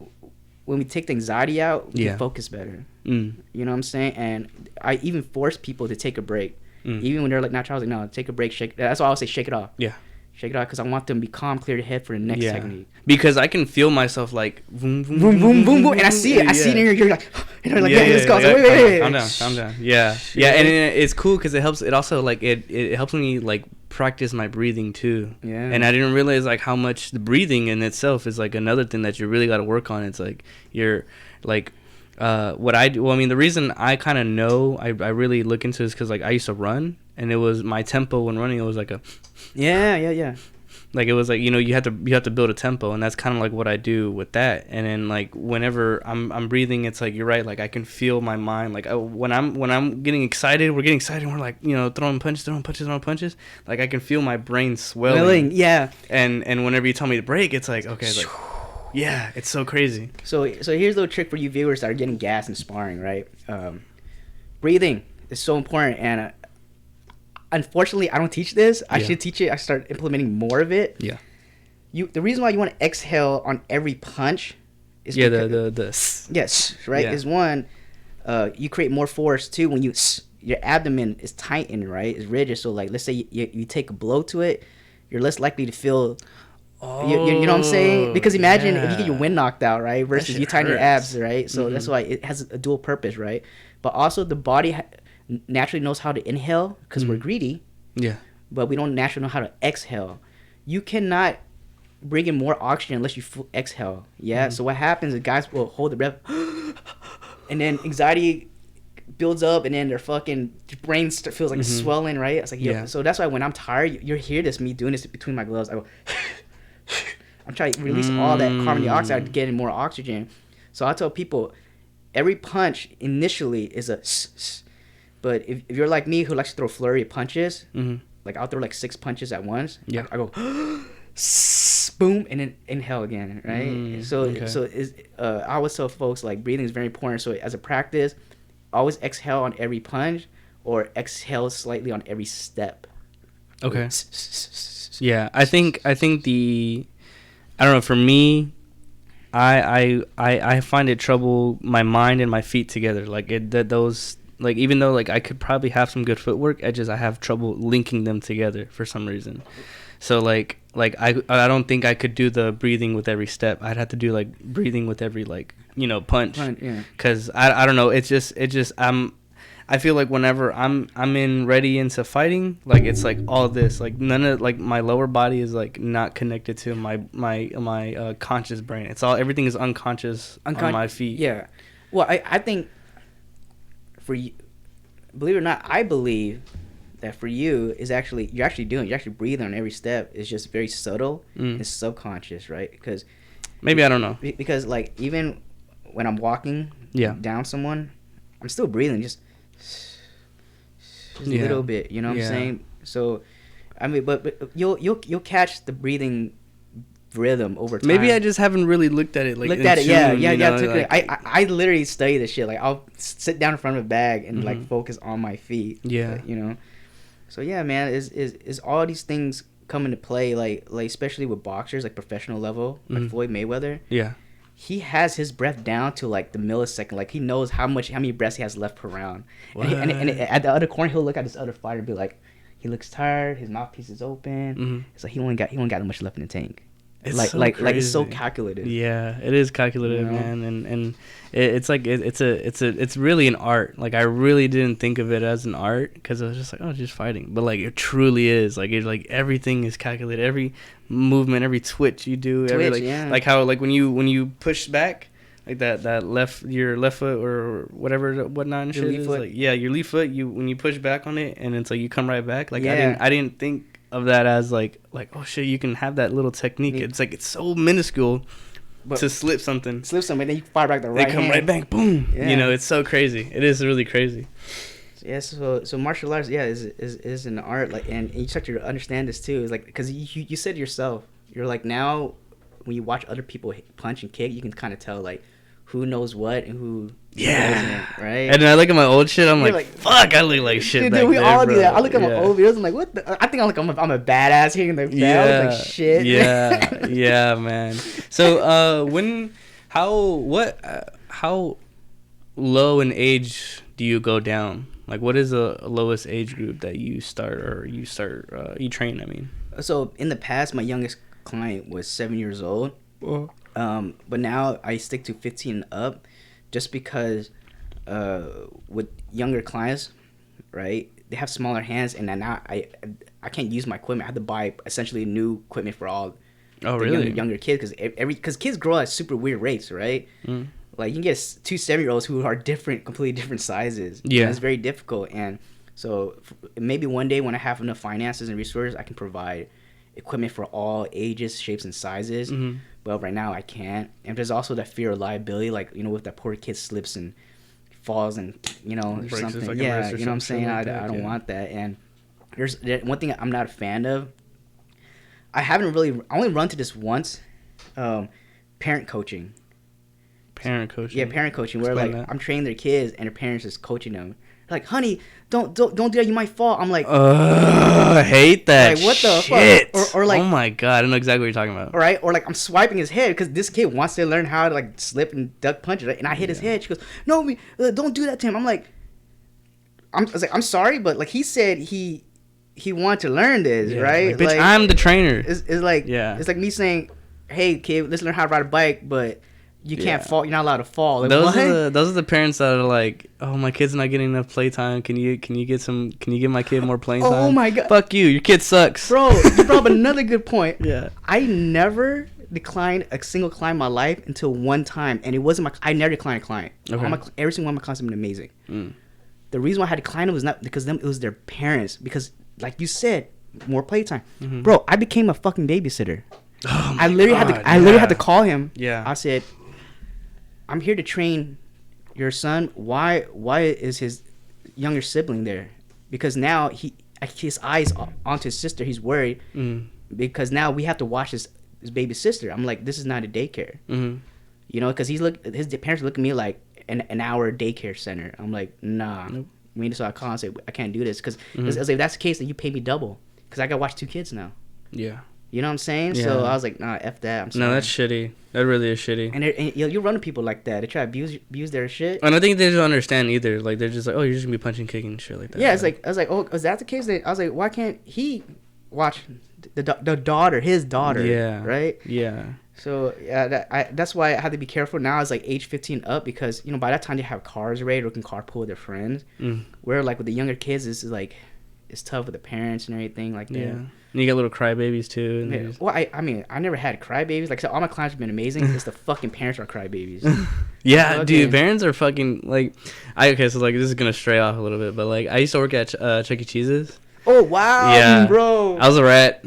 when we take the anxiety out, we can focus better. You know what I'm saying? And I even force people to take a break. Even when they're like not trying, like, no, take a break, shake. That's why I always say shake it off. Yeah. Shake it off, because I want them to be calm, clear the head for the next technique. Because I can feel myself like boom, boom, boom, boom, boom, and I see it. I see it in your, you're like, and they're like, let's go. So, wait. Calm down. Yeah. And it's cool because it helps. It also like it helps me like practice my breathing too. Yeah. And I didn't realize like how much the breathing in itself is like another thing that you really got to work on. It's like you're like. What I do, well, I mean, the reason I kind of know I really look into this because like I used to run, and it was my tempo when running. It was like a yeah. Like it was like, you know, you have to build a tempo, and that's kind of like what I do with that. And then like whenever I'm breathing, it's like you're right. Like I can feel my mind. Like when I'm getting excited, we're like, you know, throwing punches. Like I can feel my brain swelling. Yeah. And whenever you tell me to break, it's like okay, it's like. Yeah, it's so crazy. So here's a little trick for you viewers that are getting gas and sparring, right? Breathing is so important, and unfortunately, I don't teach this. I should teach it. I start implementing more of it. Yeah. The reason why you want to exhale on every punch is because, yes, right. Yeah. Is one, you create more force too when your abdomen is tightened, right? It's rigid. So like, let's say you take a blow to it, you're less likely to feel. You know what I'm saying? Because imagine if you get your wind knocked out, right? Versus you tighten your abs, right? So that's why it has a dual purpose, right? But also the body naturally knows how to inhale because we're greedy. Yeah. But we don't naturally know how to exhale. You cannot bring in more oxygen unless you exhale. Yeah. So what happens is guys will hold the breath, and then anxiety builds up, and then their fucking brain feels like it's swelling, right? It's like So that's why when I'm tired, you'll hear me doing this between my gloves. I go. I'm trying to release all that carbon dioxide to get in more oxygen. So I tell people, every punch initially is a but if you're like me who likes to throw flurry of punches, like I'll throw like 6 punches at once. Yeah. I go boom, and then inhale again, right? So I always tell folks like breathing is very important. So as a practice, always exhale on every punch or exhale slightly on every step. Okay. Yeah, I think I don't know, for me, I find it trouble my mind and my feet together. Like like even though like I could probably have some good footwork, I have trouble linking them together for some reason. So like I don't think I could do the breathing with every step. I'd have to do like breathing with every like, you know, punch. Yeah. Cuz I don't know, it's just I feel like whenever I'm ready into fighting, like it's like all this, like none of like my lower body is like not connected to my conscious brain. It's all, everything is unconscious on my feet. Yeah. Well, I think for you, believe it or not, I believe that for you is actually you're actually breathing on every step. It's just very subtle. It's subconscious, right? Because maybe I don't know. Because like even when I'm walking down someone, I'm still breathing just a little bit, you know what I'm saying? So I mean, but you'll catch the breathing rhythm over time. Maybe I just haven't really looked at it like I literally study this shit. Like I'll sit down in front of a bag and like focus on my feet. Yeah. You know. So yeah, man, is all these things come into play, like especially with boxers, like professional level, like Floyd Mayweather. Yeah. He has his breath down to like the millisecond. Like he knows how many breaths he has left per round. And at the other corner, he'll look at this other fighter and be like, he looks tired. His mouthpiece is open. It's like he only got that much left in the tank. It's like it's so calculated. Yeah, it is calculated, man, and it's like it's really an art. Like I really didn't think of it as an art because I was just like, oh, just fighting, but like it truly is. Like everything is calculated, every movement, every twitch you do, like how like when you push back. Like your left foot or whatnot and shit is like, yeah, your leaf foot. When you push back on it and it's like you come right back. Like I didn't think of that as like oh shit, you can have that little technique. It's like it's so minuscule to slip something, then you fire back the right. They come right back, boom. Yeah. You know, it's so crazy. It is really crazy. Yeah, so martial arts, is an art. Like, and you start to understand this too. Is like because you said yourself, you're like now when you watch other people punch and kick, you can kind of tell like who knows what and who doesn't, right? And then I look at my old shit, I'm like, fuck, I look like shit. Dude, we all do that. I look at my old videos, I'm like, what the? I think I'm a badass here in the bell. Like shit. Yeah, man. So how low in age do you go down? Like, what is the lowest age group that you train? I mean, so in the past, my youngest client was 7 years old. But now I stick to 15 and up just because with younger clients, right, they have smaller hands, and then now I can't use my equipment. I have to buy essentially new equipment for all younger kids because kids grow at super weird rates, right? Like you can get 2 7-year-olds who are completely different sizes. Yeah, it's very difficult. And so maybe one day when I have enough finances and resources, I can provide equipment for all ages, shapes, and sizes. But right now I can't. And there's also that fear of liability, like, you know, if that poor kid slips and falls and, you know, or something. Like, yeah, you know what I'm saying? I don't want that. And there's one thing I'm not a fan of. I only run to this once. Parent coaching. Parent coaching? Yeah, parent coaching. Where like I'm training their kids and their parents is coaching them. Like, honey, don't do that. You might fall. I'm like, I hate that. Like, what the fuck? Or like, oh my god, I don't know exactly what you're talking about. Right? Or like, I'm swiping his head because this kid wants to learn how to like slip and duck punches. Right? And I hit his head. She goes, no, don't do that to him. I was like, I'm sorry, but like he said he wanted to learn this, right? Like, bitch, I'm the trainer. It's like, it's like me saying, hey kid, let's learn how to ride a bike, but you can't fall. You're not allowed to fall. Like, those are the parents that are like, oh, my kid's not getting enough playtime. Can you give my kid more playing time? Oh my god! Fuck you. Your kid sucks, bro. You brought up another good point. Yeah. I never declined a single client in my life until one time, and it wasn't I never declined a client. Okay. Every single one of my clients have been amazing. The reason why I had to decline them was not because it was their parents. Because, like you said, more playtime. Bro, I became a fucking babysitter. Oh my I literally had to call him. Yeah. I said, I'm here to train your son. Why is his younger sibling there? Because now his eyes onto his sister. He's worried because now we have to watch his baby sister. I'm like, this is not a daycare. You know, because his parents look at me like an hour daycare center. I'm like, nah. Nope. I mean, so I call and say, I can't do this because if that's the case, then you pay me double because I got to watch 2 kids now. Yeah. You know what I'm saying? Yeah. So I was like, nah, F that. I'm sorry. No, that's shitty. That really is shitty. And you run to people like that. They try to abuse their shit. And I think they don't understand either. Like, they're just like, oh, you're just going to be punching, kicking, and shit like that. Yeah, it's like, I was like, oh, is that the case? I was like, why can't he watch his daughter? Yeah. Right? Yeah. So, yeah, that's why I had to be careful. Now it's like age 15 up because, you know, by that time they have cars ready or can carpool with their friends. Where, like, with the younger kids, it's like, it's tough with the parents and everything like that. Yeah. And you got little crybabies too. And yeah. Well, I mean, I never had crybabies. Like I said, all my clients have been amazing. It's the fucking parents are crybabies. Yeah, dude, parents are fucking like. Okay, so like this is gonna stray off a little bit, but like I used to work at Chuck E. Cheese's. Oh wow, yeah, bro. I was a rat,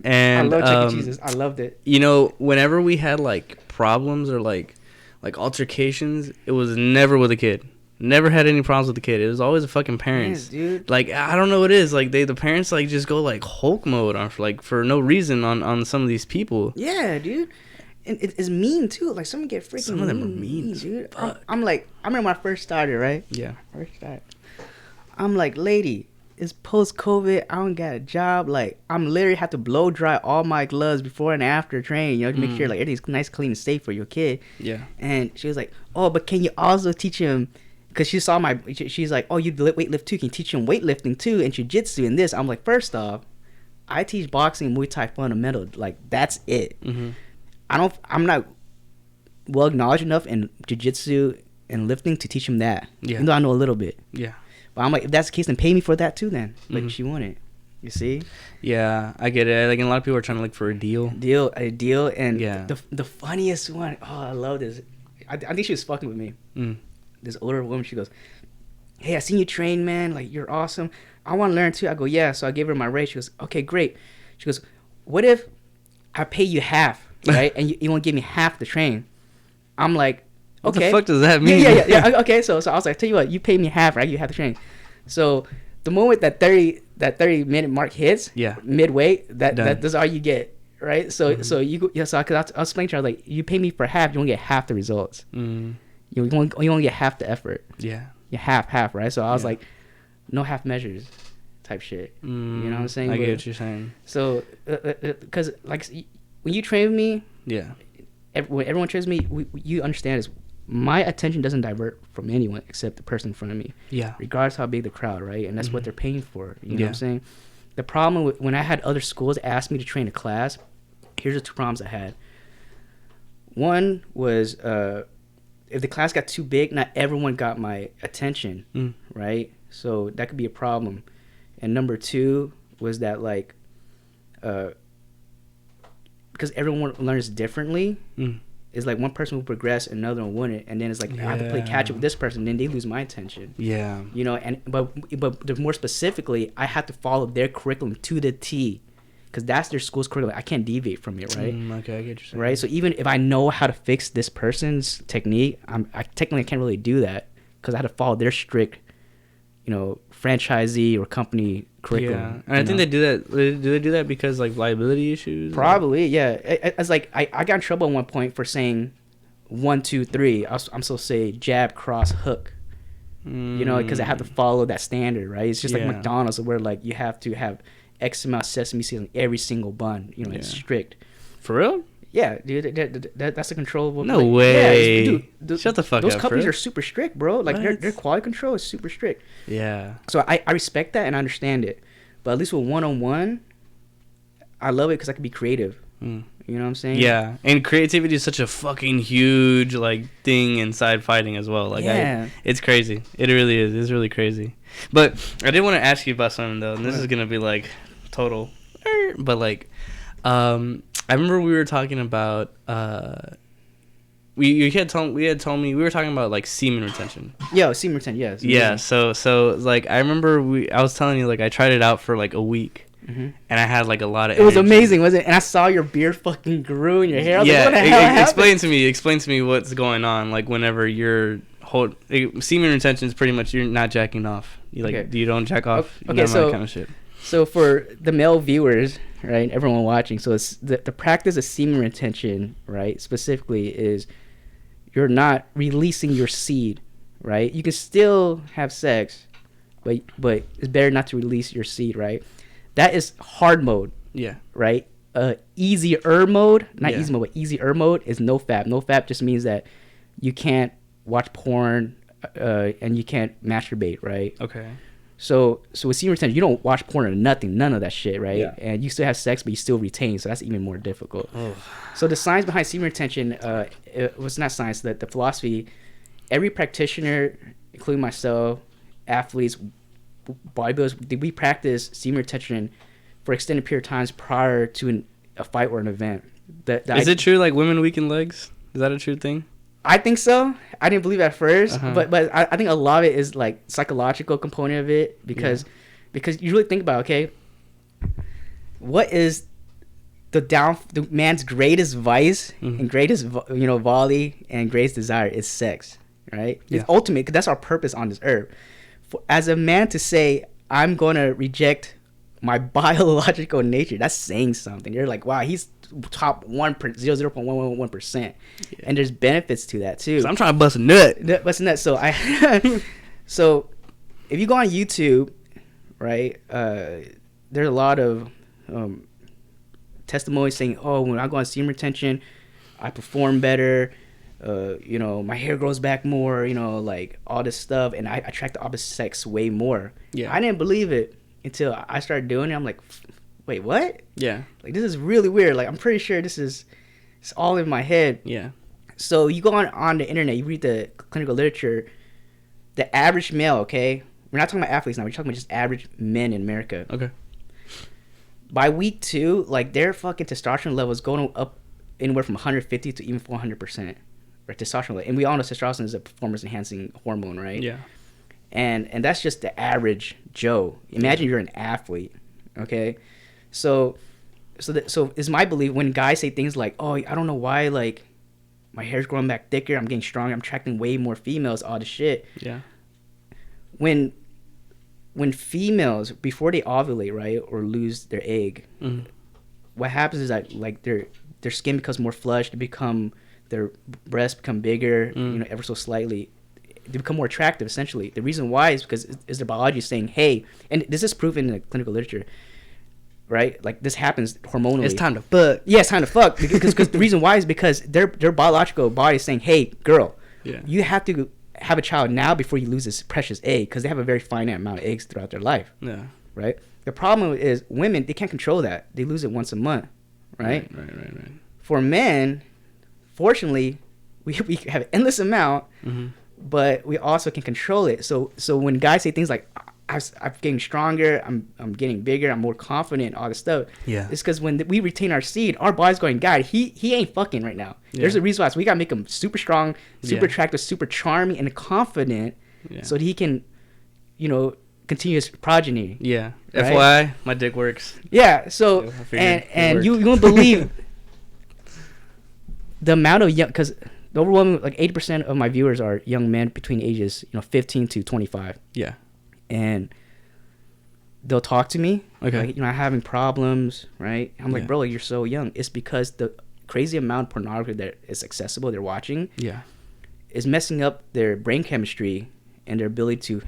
and I love Chuck E. Cheese's. I loved it. You know, whenever we had like problems or like altercations, it was never with a kid. Never had any problems with the kid. It was always the fucking parents. Yes, dude. Like I don't know what it is. Like the parents like just go like Hulk mode on for no reason on some of these people. Yeah, dude. And it's mean too. Like some get freaking. Some of them are mean, dude. I'm like, I remember when I first started, right? Yeah. I'm like, lady, it's post COVID. I don't got a job. Like I'm literally have to blow dry all my gloves before and after training. You know, to make sure like everything's nice, clean, and safe for your kid. Yeah. And she was like, oh, but can you also teach him? Because she saw she's like, oh, you weight lift too. Can you teach him weightlifting too and jiu-jitsu and this? I'm like, first off, I teach boxing, Muay Thai fundamental. Like, that's it. Mm-hmm. I'm not well acknowledged enough in jiu-jitsu and lifting to teach him that. Yeah. Even though I know a little bit. Yeah. But I'm like, if that's the case, then pay me for that too then. Like, she wanted. You see? Yeah, I get it. Like, and a lot of people are trying to look for a deal. A deal. And yeah. the funniest one, oh, I love this. I think she was fucking with me. This older woman, she goes, hey, I seen you train, man. Like, you're awesome. I want to learn too. I go, yeah. So I gave her my rate. She goes, okay, great. She goes, what if I pay you half, right? And you want to give me half the train? I'm like, okay. What the fuck does that mean? Yeah. Okay, so I was like, tell you what, you pay me half, right? You have the train. So the moment that 30-minute mark hits, midway, that's all you get, right? So so you go, so I'll explain to her, like, you pay me for half, you won't get half the results. You won't get half the effort. Yeah. You half, right? So I was like, no half measures type shit. You know what I'm saying? I get what you're saying. So because like when you train with me, when everyone trains me, you understand is my attention doesn't divert from anyone except the person in front of me. Yeah. Regardless how big the crowd, right? And that's what they're paying for. You know what I'm saying? The problem with when I had other schools ask me to train a class, here's the two problems I had. One was if the class got too big, not everyone got my attention, right? So that could be a problem. And number two was that, like, because everyone learns differently, it's like one person will progress, another one wouldn't, and then it's like I have to play catch up with this person, then they lose my attention. Yeah, you know, and but more specifically, I have to follow their curriculum to the T, because that's their school's curriculum. I can't deviate from it, right? Okay, I get you saying. Right, so even if I know how to fix this person's technique, I technically can't really do that because I had to follow their strict, you know, franchisee or company curriculum. Yeah, and I think they do that. Do they do that because, like, liability issues? Probably, yeah. It's like I got in trouble at one point for saying 1, 2, 3. I'm supposed to say jab, cross, hook. You know, because I have to follow that standard, right? It's just like McDonald's, where like you have to have X amount of sesame seeds on every single bun. You know, it's strict. For real? Yeah, dude, that's a controllable. No way. Yeah, dude, shut the fuck those up. Those companies are super strict, bro. Like their quality control is super strict. Yeah. So I respect that and I understand it, but at least with one-on-one, I love it because I can be creative. You know what I'm saying? Yeah, and creativity is such a fucking huge, like, thing inside fighting as well. Like, it's crazy. It really is. It's really crazy. But I did want to ask you about something though, and this is gonna be like total, but like, I remember we were talking about we had told me we were talking about, like, semen retention. Yeah, semen retention. Yes. Yeah. So like I remember I was telling you, like, I tried it out for like a week. And I had, like, a lot of energy. It was amazing, wasn't it? And I saw your beard fucking grew in your hair. I was like, what the hell explain to me what's going on. Like, whenever you're semen retention is pretty much you're not jacking off. You don't jack off. Okay, so that kind of shit. So for the male viewers, right, everyone watching, so it's the practice of semen retention, right, specifically is you're not releasing your seed, right? You can still have sex, but it's better not to release your seed, right? That is hard mode. Yeah. Right? Easier mode, not easy mode, but easier mode is no fap. No fap just means that you can't watch porn and you can't masturbate, right? Okay. So with semen retention, you don't watch porn or nothing, none of that shit, right? Yeah. And you still have sex, but you still retain, so that's even more difficult. Oh. So the science behind semen retention, it was not science, the philosophy, every practitioner, including myself, athletes, bodybuilders, we practice semen retention for extended period of times prior to a fight or an event. Is it true, like, women weaken legs? Is that a true thing? I think so. I didn't believe it at first, but I think a lot of it is, like, psychological component of it because you really think about, okay, what is the man's greatest vice and greatest volley and greatest desire is sex, right? It's ultimate, because that's our purpose on this earth. As a man to say, I'm going to reject my biological nature, that's saying something. You're like, wow, he's top 0.111%. And there's benefits to that too. So I'm trying to bust a nut. So if you go on YouTube, right, there's a lot of testimonies saying, oh, when I go on semen retention, I perform better. My hair grows back more, like all this stuff, and I attract the opposite sex way more. Yeah. I didn't believe it until I started doing it. I'm like, wait, what? Yeah. Like, this is really weird. Like, I'm pretty sure it's all in my head. Yeah. So you go on the internet, you read the clinical literature. The average male, okay, we're not talking about athletes now. We're talking about just average men in America. Okay. By week 2, like, their fucking testosterone levels going up anywhere from 150 to even 400%. Or testosterone level. And we all know testosterone is a performance enhancing hormone, right? Yeah. And that's just the average Joe. Imagine you're an athlete, okay? So it's my belief when guys say things like, "Oh, I don't know why, like, my hair's growing back thicker. I'm getting stronger. I'm attracting way more females." All the shit. Yeah. When females, before they ovulate, right, or lose their egg, what happens is that, like, their skin becomes more flushed. Their breasts become bigger, ever so slightly. They become more attractive, essentially. The reason why is because their biology saying, hey, and this is proven in the clinical literature, right? Like, this happens hormonally. It's time to fuck. Yeah, it's time to fuck. Because the reason why is because their biological body is saying, hey, girl, you have to have a child now before you lose this precious egg, because they have a very finite amount of eggs throughout their life. Yeah. Right? The problem is women, they can't control that. They lose it once a month, right? Right. For men, fortunately, we have an endless amount, but we also can control it. So when guys say things like, I'm getting stronger, I'm getting bigger, I'm more confident, all this stuff. Yeah. It's because when we retain our seed, our body's going, God, he ain't fucking right now. Yeah. There's a reason why. So we gotta make him super strong, super attractive, super charming, and confident, so that he can, continue his progeny. Yeah. Right? FYI, my dick works. Yeah. So and you won't believe the amount of young, because the overwhelming, like 80% of my viewers are young men between ages 15 to 25. Yeah. And they'll talk to me. Okay. Like, I'm having problems, right? I'm like, bro, you're so young. It's because the crazy amount of pornography that is accessible, they're watching, is messing up their brain chemistry and their ability to,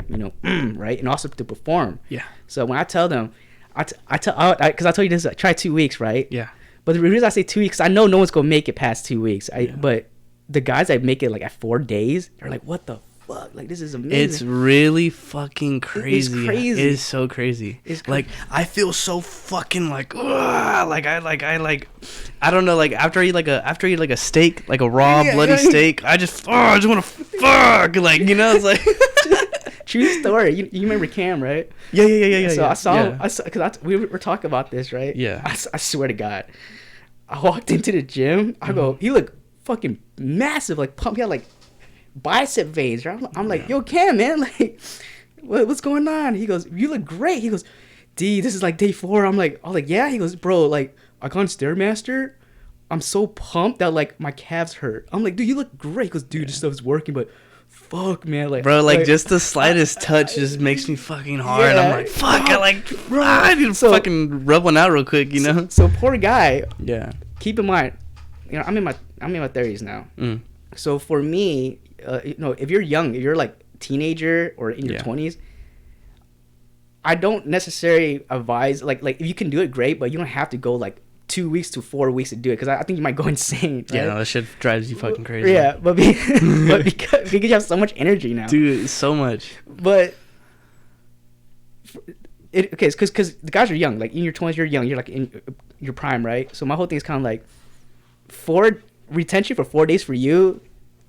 right? And also to perform. Yeah. So when I tell them, because I told you this, try 2 weeks, right? Yeah. But the reason I say 2 weeks, I know no one's going to make it past 2 weeks. But the guys that make it like at 4 days, they're like, what the fuck? Like, this is amazing. It's really fucking crazy. It's crazy. It is so crazy. It's like, I feel so fucking like, I don't know, like after I eat like a steak, like a raw bloody steak, I just want to fuck, like, it's like true story. You remember Cam, right? Yeah. So I saw because we were talking about this, right? Yeah. I swear to God, I walked into the gym. I go, he looked fucking massive, like pump. He had like bicep veins. Right? I'm like, yo, Cam, man, like, what's going on? He goes, you look great. He goes, D, this is like day 4. I'm like, yeah. He goes, bro, like, I got on Stairmaster. I'm so pumped that like my calves hurt. I'm like, dude, you look great. He goes, dude, this stuff's working, but fuck, man, like, bro, like just the slightest touch just makes me fucking hard. I'm like, fuck, I need to fucking rub one out real quick, So poor guy. Yeah. Keep in mind, I'm in my 30s now. So for me, if you're young, if you're like teenager or in your 20s, I don't necessarily advise like if you can do it, great, but you don't have to go like 2 weeks to 4 weeks to do it, because I think you might go insane. Right? Yeah, no, that shit drives you fucking crazy. Yeah, but because you have so much energy now, dude, so much. But because the guys are young, like in your 20s, you're young, you're like in your prime, right? So my whole thing is kind of like retention for 4 days for you.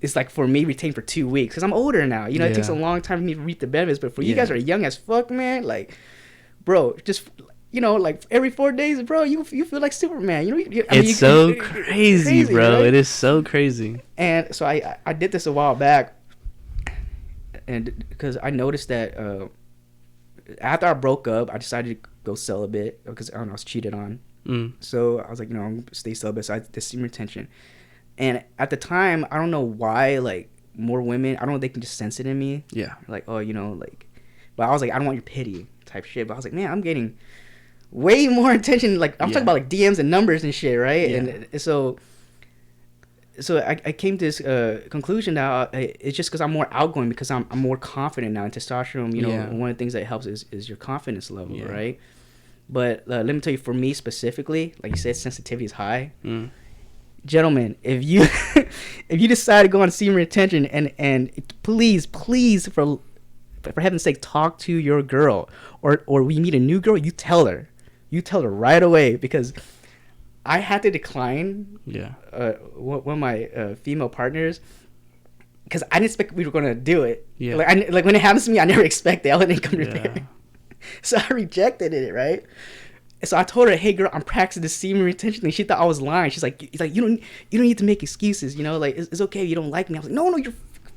It's like for me, retain for 2 weeks, because I'm older now. It takes a long time for me to reap the benefits. But for you guys are young as fuck, man. Like, bro, just like every 4 days, bro, you feel like Superman. It's so crazy, bro. Right? It is so crazy. And so I did this a while back, and because I noticed that after I broke up, I decided to go celibate because I was cheated on. So I was like, I'm gonna stay celibate. So I did semen retention. And at the time, I don't know why, like, more women, I don't know if they can just sense it in me. Yeah. Like, oh, like, but I was like, I don't want your pity type shit. But I was like, man, I'm getting way more attention. Like, I'm talking about, like, DMs and numbers and shit, right? Yeah. And so I came to this conclusion that it's just because I'm more outgoing, because I'm more confident now in testosterone. One of the things that helps is your confidence level, right? But let me tell you, for me specifically, like you said, sensitivity is high. Gentlemen, if you decide to go on semen retention, and please for heaven's sake, talk to your girl, or when you meet a new girl, you tell her you tell her right away, because I had to decline. Yeah. One of my female partners, because I didn't expect we were gonna do it. Yeah. Like when it happens to me, I never expect it. I didn't come prepared. Yeah. So I rejected it, right? So I told her, "Hey, girl, I'm practicing the semen retention thing." She thought I was lying. She's like, you don't need to make excuses. You know, like it's okay if you don't like me. I was like, no, you're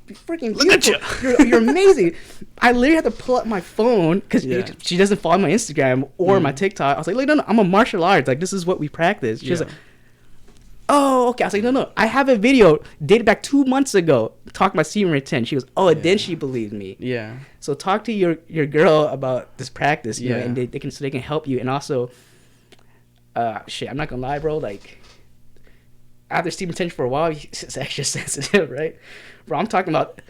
freaking beautiful. Look at you. You're amazing. I literally had to pull up my phone because she doesn't follow my Instagram or my TikTok. I was like, no, I'm a martial arts. Like, this is what we practice. She was like, oh, okay. I was like, no, I have a video dated back 2 months ago talking about semen retention. She goes, oh, and then she believed me. Yeah. So talk to your girl about this practice, you know, and they can help you. And also, shit, I'm not gonna lie, bro. Like, after semen retention for a while, it's extra sensitive, right? Bro, I'm talking about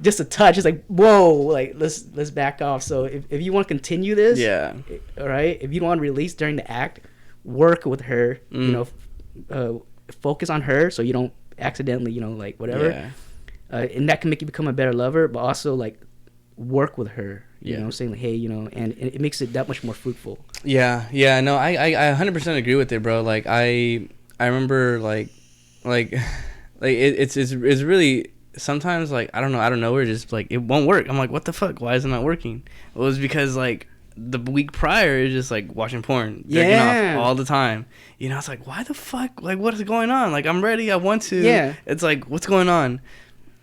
just a touch. It's like, whoa, like let's back off. So if you want to continue this, all right. If you don't want to release during the act, work with her. You know, focus on her so you don't accidentally, you know, like whatever. And that can make you become a better lover, but also like work with her. You know, saying like, hey, you know, and it makes it that much more fruitful. Yeah. No, I 100% agree with it, bro. Like I remember like it's really. Sometimes, like, I don't know, out of nowhere, just, like, it won't work. I'm like, what the fuck? Why is it not working? It was because, like, the week prior, it's just, like, watching porn. Jerking off all the time. You know, it's like, why the fuck? Like, what is going on? Like, I'm ready. I want to. Yeah. It's like, what's going on?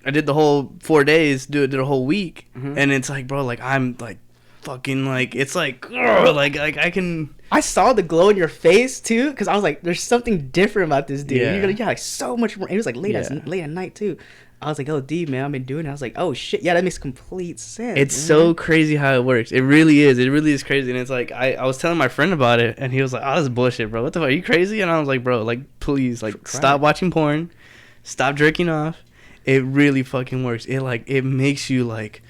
I did the whole 4 days, did a whole week. And it's like, bro, like, I'm, like, fucking, like, it's like, like I can... I saw the glow in your face, too, because I was like, there's something different about this dude. Yeah. You're gonna, like, so much more. It was, like, late at night, too. I was like, oh, D, man, I've been doing it. I was like, oh, shit. Yeah, that makes complete sense. It's so crazy how it works. It really is. It really is crazy. And it's like, I was telling my friend about it, and he was like, oh, this is bullshit, bro. What the fuck? Are you crazy? And I was like, bro, like, please, like, stop watching porn. Stop jerking off. It really fucking works. It, like, it makes you, like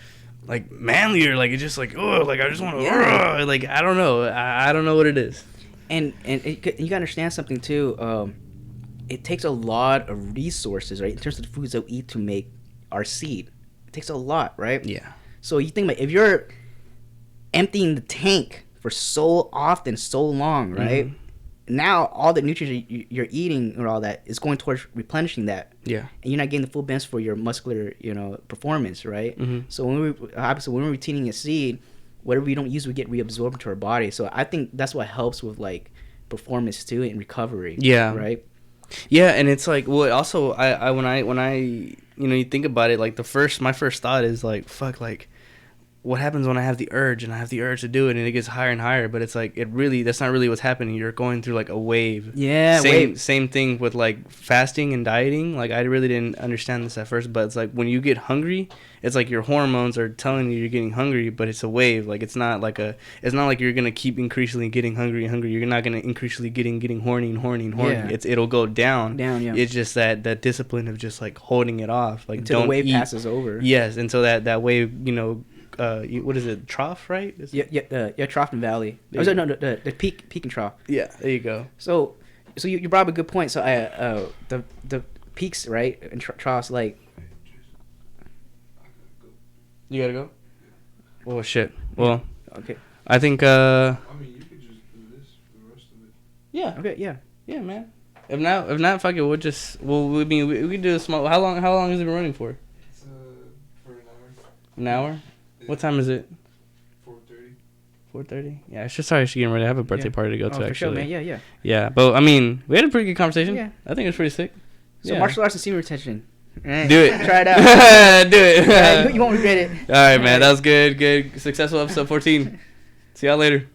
manlier. Like, it's just like, oh, like, I just want to, like, I don't know. I don't know what it is. And you got to understand something, too. It takes a lot of resources, right, in terms of the foods that we eat to make our seed. It takes a lot, right? Yeah. So you think about if you're emptying the tank for so often, so long, right? Now all the nutrients you're eating and all that is going towards replenishing that. Yeah. And you're not getting the full benefits for your muscular, you know, performance, right? So when we're retaining a seed, whatever we don't use, we get reabsorbed into our body. So I think that's what helps with like performance too and recovery. Yeah. Right. Yeah, and it's like, well, also, I when I you know, you think about it, like my first thought is like, fuck, like, what happens when I have the urge and I have the urge to do it and it gets higher and higher, but it's like, that's not really what's happening. You're going through like a wave. Yeah, same thing with like fasting and dieting. Like, I really didn't understand this at first, but it's like when you get hungry, it's like your hormones are telling you you're getting hungry, but it's a wave. Like, it's not like you're gonna keep increasingly getting hungry. You're not gonna increasingly getting horny. Yeah. It'll go down. Yeah. It's just that discipline of just like holding it off. Like, until the wave passes over. Yes, until that wave, you know. What is it? Trough, right? Trough and valley. The peak and trough. Yeah, there you go. So you brought up a good point. So the peaks, right, and troughs, like. You gotta go. Oh shit. Well, okay. I think. I mean, you could just do this for the rest of it. Yeah. Okay. Yeah. Yeah, man. If not, fuck it. We can do a small. How long has it been running for? It's for an hour. An hour. What time is it? 4:30. 4:30. Yeah, sorry, she's getting ready. I have a birthday party to go to, actually. For sure, man. Yeah. Yeah, but I mean, we had a pretty good conversation. Yeah. I think it was pretty sick. So martial arts and semen retention. Right. Do it. Try it out. Do it. You won't regret it. All right, man. That was good. Good. Successful episode 14. See y'all later.